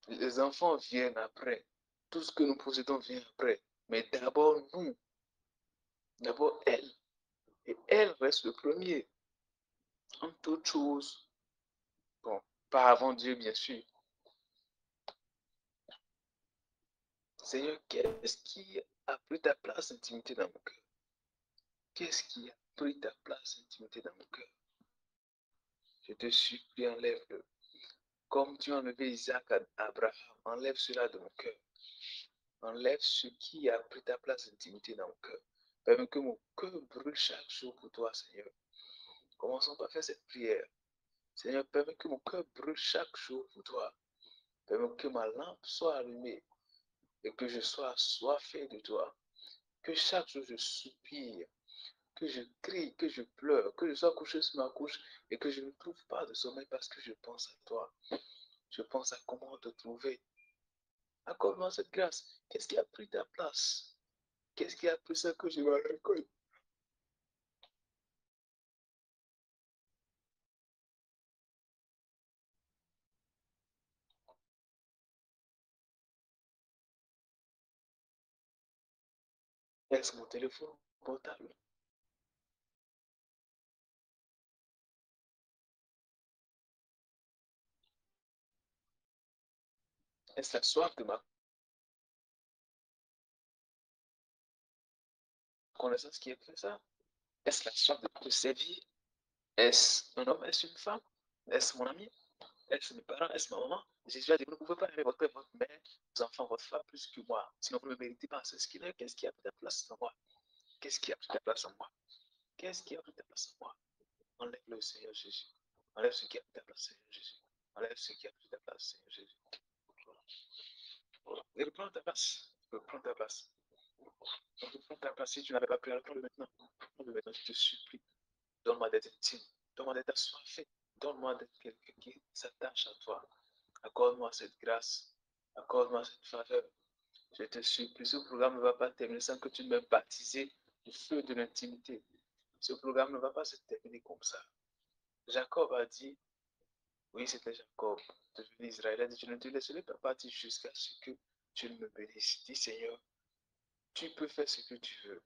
Les enfants viennent après. Tout ce que nous possédons vient après. Mais d'abord nous, d'abord elle. Et elle reste le premier. En toute chose. Bon, pas avant Dieu, bien sûr. Seigneur, qu'est-ce qui a pris ta place, intimité dans mon cœur? Qu'est-ce qui a pris ta place, intimité dans mon cœur? Je te supplie, enlève-le. Comme tu as enlevé Isaac à Abraham, enlève cela de mon cœur. Enlève ce qui a pris ta place, intimité dans mon cœur. Permets que mon cœur brûle chaque jour pour toi, Seigneur. Commençons par faire cette prière. Seigneur, permets que mon cœur brûle chaque jour pour toi. Permets que ma lampe soit allumée et que je sois assoiffé de toi. Que chaque jour je soupire, que je crie, que je pleure, que je sois couché sur ma couche et que je ne trouve pas de sommeil parce que je pense à toi. Je pense à comment te trouver. Accorde-moi cette grâce. Qu'est-ce qui a pris ta place? Qu'est-ce qui a pris ça que je vais reconnaître? Est-ce mon téléphone portable? Est-ce la soif de ma connaissance qui a fait ça? Est-ce la soif de te servir? Est-ce un homme? Est-ce une femme? Est-ce mon ami? Est-ce mes parents? Est-ce ma maman? Jésus a dit, vous ne pouvez pas aimer votre père, votre mère, vos enfants, votre femme plus que moi. Sinon, vous ne me méritez pas. C'est ce qu'il est. Qu'est-ce qui a pris ta place en moi? Qu'est-ce qui a pris ta place en moi? Qu'est-ce qui a pris ta place en moi? Enlève le Seigneur Jésus. Enlève ce qui a pris ta place, Seigneur Jésus. Enlève ce qui a pris ta place, Seigneur Jésus. Et reprends ta place. Reprends ta place. Reprends ta place. Si tu n'avais pas pris, reprends-le maintenant. Reprends-le maintenant, je te supplie. Donne-moi d'être intime. Donne-moi d'être assoiffé. Donne-moi d'être quelqu'un qui s'attache à toi. Accorde-moi cette grâce. Accorde-moi cette faveur. Je te supplie. Ce programme ne va pas terminer sans que tu ne m'aies baptisé du feu de l'intimité. Ce programme ne va pas se terminer comme ça. Jacob a dit, oui, c'était Jacob, devenu Israël, a dit, je ne te laisserai pas partir jusqu'à ce que tu ne me bénisses. Dis, Seigneur, tu peux faire ce que tu veux,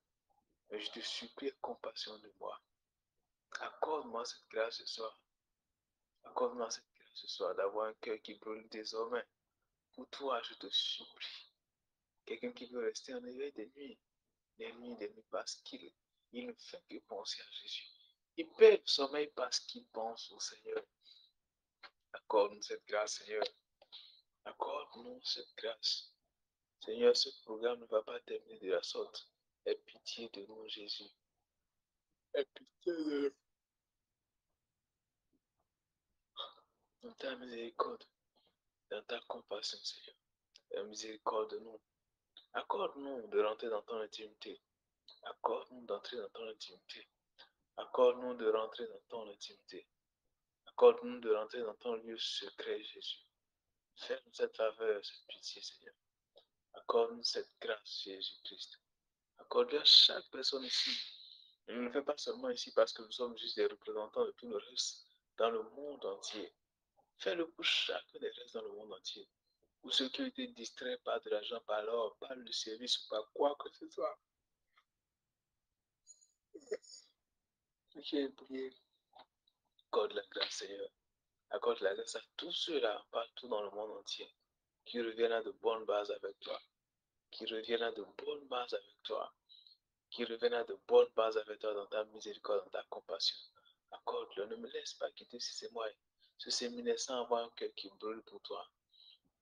mais je te supplie, compassion de moi. Accorde-moi cette grâce ce soir. Accorde-moi cette grâce ce soir d'avoir un cœur qui brûle désormais. Pour toi, je te supplie. Quelqu'un qui veut rester en éveil des nuits, parce qu'il ne fait que penser à Jésus. Il perd le sommeil parce qu'il pense au Seigneur. Accorde-nous cette grâce, Seigneur. Accorde-nous cette grâce. Seigneur, ce programme ne va pas terminer de la sorte. Aie pitié de nous, Jésus. Aie pitié de nous. Dans ta miséricorde, dans ta compassion, Seigneur. Aie miséricorde de nous. Accorde-nous de rentrer dans ton intimité. Accorde-nous d'entrer dans ton intimité. Accorde-nous de rentrer dans ton intimité. Accorde-nous de rentrer dans ton lieu secret, Jésus. Fais-nous cette faveur, cette pitié, Seigneur. Accorde-nous cette grâce, Jésus-Christ. Accorde à chaque personne ici. Ne le fais pas seulement ici parce que nous sommes juste des représentants de tout le reste dans le monde entier. Fais-le pour chacun des restes dans le monde entier. Pour ceux qui ont été distraits par de l'argent, par l'or, par le service ou par quoi que ce soit. J'ai prié. Accorde la grâce, Seigneur. Accorde la grâce à tous ceux-là, partout dans le monde entier, qui reviennent à de bonnes bases avec toi. Qui reviennent à de bonnes bases avec toi. Qui reviennent à de bonnes bases avec toi dans ta miséricorde, dans ta compassion. Accorde-le, ne me laisse pas quitter ce séminaire, ce séminaire sans avoir un cœur qui brûle pour toi.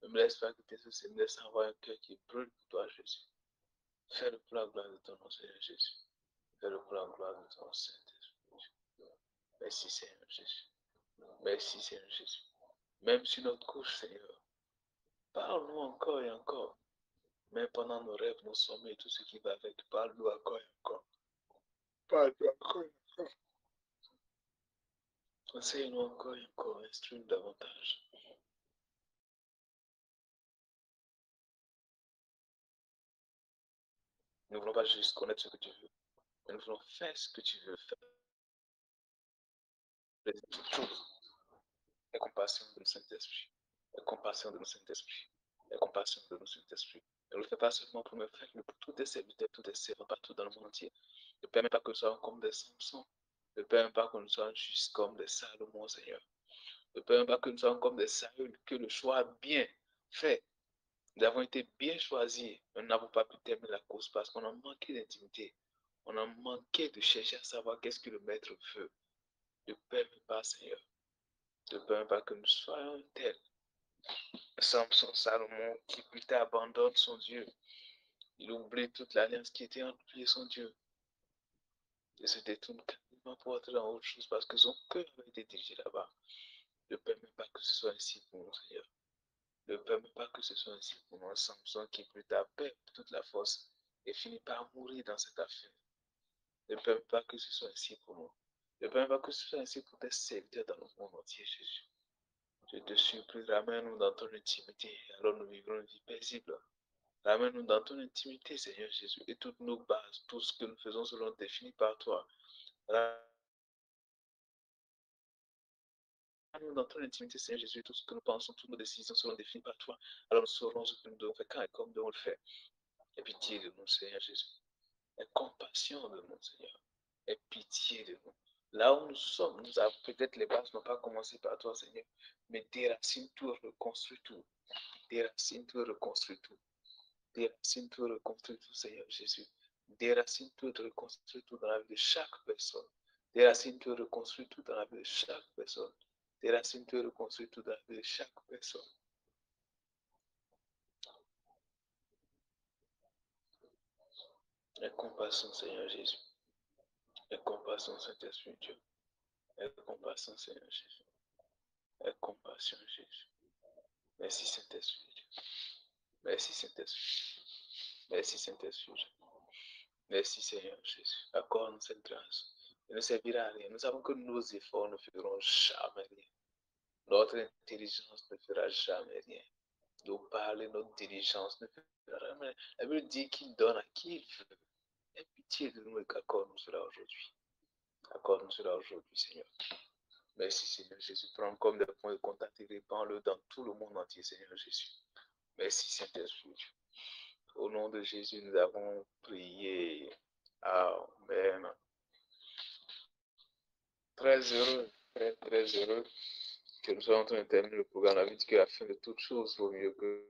Ne me laisse pas quitter ce séminaire sans avoir un cœur qui brûle pour toi, Jésus. Fais-le pour la gloire de ton nom, Seigneur Jésus. Fais-le pour la gloire de ton Saint-Esprit. Merci, Seigneur Jésus. Merci, Seigneur Jésus. Même sur notre couche, Seigneur, parle-nous encore et encore. Même pendant nos rêves, nos sommeils, tout ce qui va avec, parle-nous encore et encore. Parle-nous encore et encore. Enseigne-nous encore et encore, instruis-nous davantage. Nous ne voulons pas juste connaître ce que tu veux, mais nous voulons faire ce que tu veux faire. Toutes choses. La compassion de nos Saint-Esprit. La compassion de nos Saint-Esprit. La compassion de nos Saint-Esprit. Ne le fais pas seulement pour me faire, mais pour tous tes serviteurs, tous tes servants, partout dans le monde entier. Ne permets pas que nous soyons comme des Samson. Ne permets pas que nous soyons juste comme des Salomon, Seigneur. Ne permets pas que nous soyons comme des Saül, que le choix bien fait. Nous avons été bien choisis, mais nous n'avons pas pu terminer la course parce qu'on a manqué d'intimité. On a manqué de chercher à savoir qu'est-ce que le Maître veut. Ne permets pas, Seigneur. Ne permets pas que nous soyons tels. Samson, Salomon, qui plus tard abandonne son Dieu. Il oublie toute l'alliance qui était entre lui et son Dieu. Et se détourne complètement pour entrer dans autre chose parce que son cœur avait été dirigé là-bas. Ne permets pas que ce soit ainsi pour nous, Seigneur. Ne permets pas que ce soit ainsi pour nous. Samson qui plus tard perd toute la force et finit par mourir dans cette affaire. Ne permets pas que ce soit ainsi pour nous. Ne permets pas que ce soit ainsi pour tes serviteurs dans le monde entier, Jésus. Je te supplie, ramène-nous dans ton intimité, alors nous vivrons une vie paisible. Ramène-nous dans ton intimité, Seigneur Jésus, et toutes nos bases, tout ce que nous faisons seront définis par toi. Ramène-nous dans ton intimité, Seigneur Jésus, et tout ce que nous pensons, toutes nos décisions seront définies par toi. Alors nous saurons ce que nous devons faire quand et comme nous devons le faire. Aie pitié de nous, Seigneur Jésus. Aie compassion de nous, Seigneur. Aie pitié de nous. Là où nous sommes, nous avons peut-être les bases n'ont pas commencé par toi, Seigneur, mais déracine tout, reconstruis tout. Déracine tout, reconstruis tout. Déracine tout, reconstruis tout, Seigneur Jésus. Déracine tout, reconstruis tout dans la vie de chaque personne. Déracine tout, reconstruis tout dans la vie de chaque personne. Déracine tout, reconstruis tout dans la vie de chaque personne. Aie compassion, Seigneur Jésus. Aie compassion, Saint-Esprit Dieu. Aie compassion, Seigneur Jésus. Aie compassion, Jésus. Merci, Saint-Esprit Dieu. Merci, Saint-Esprit. Merci, Saint-Esprit Dieu. Merci, Seigneur Jésus. Accorde-nous cette grâce. Il ne servira à rien. Nous savons que nos efforts ne feront jamais rien. Notre intelligence ne fera jamais rien. Nous parler, notre diligence ne fera jamais rien. La Bible dit qu'il donne à qui il veut. Aie pitié de nous et qu'accorde-nous cela aujourd'hui. Accorde-nous cela aujourd'hui, Seigneur. Merci, Seigneur Jésus. Prends comme des points de contact et répands-le dans tout le monde entier, Seigneur Jésus. Merci, Saint-Esprit. Au nom de Jésus, nous avons prié. Amen. Très heureux, très, très heureux que nous soyons en train de terminer le programme. La vie dit que la fin de toute chose vaut mieux que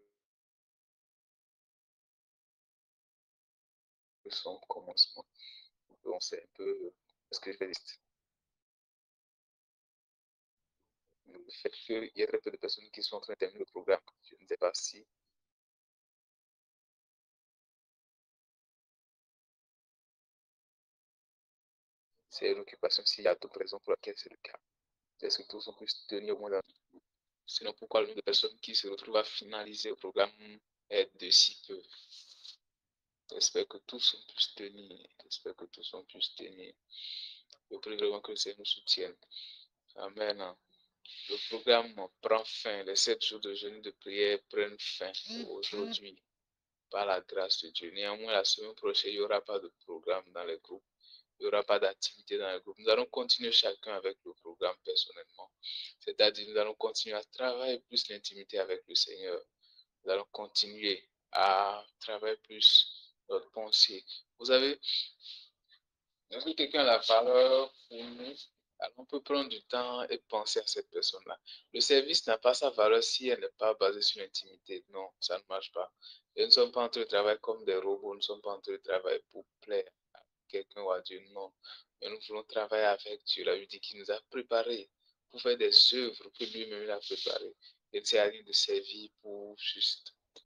son commencement. Donc, c'est un peu ce que je fais. le fait qu'il y a très peu de personnes qui sont en train de terminer le programme. Je ne sais pas si c'est une occupation, s'il y a d'autres raisons pour lesquelles c'est le cas. Est-ce que tous ont pu se tenir au moins dans... Sinon, pourquoi le nombre de personnes qui se retrouvent à finaliser le programme est de si peu? J'espère que tous ont pu se tenir. J'espère que tous ont pu se tenir. Je prie vraiment que le Seigneur nous soutienne. Amen. Le programme prend fin. Les 7 jours de jeûne de prière prennent fin aujourd'hui par la grâce de Dieu. Néanmoins, la semaine prochaine, il n'y aura pas de programme dans les groupes. Il n'y aura pas d'activité dans les groupes. Nous allons continuer chacun avec le programme personnellement. C'est-à-dire, nous allons continuer à travailler plus l'intimité avec le Seigneur. Nous allons continuer à travailler plus notre pensée. Vous savez, lorsque quelqu'un a la valeur pour nous, alors on peut prendre du temps et penser à cette personne-là. Le service n'a pas sa valeur si elle n'est pas basée sur l'intimité. Non, ça ne marche pas. Et nous ne sommes pas en train de travailler comme des robots. Nous ne sommes pas en train de travailler pour plaire à quelqu'un ou à Dieu. Non. Mais nous voulons travailler avec Dieu. La Bible dit qu'il nous a préparés pour faire des œuvres que lui-même a préparées. Et c'est à rien de servir pour juste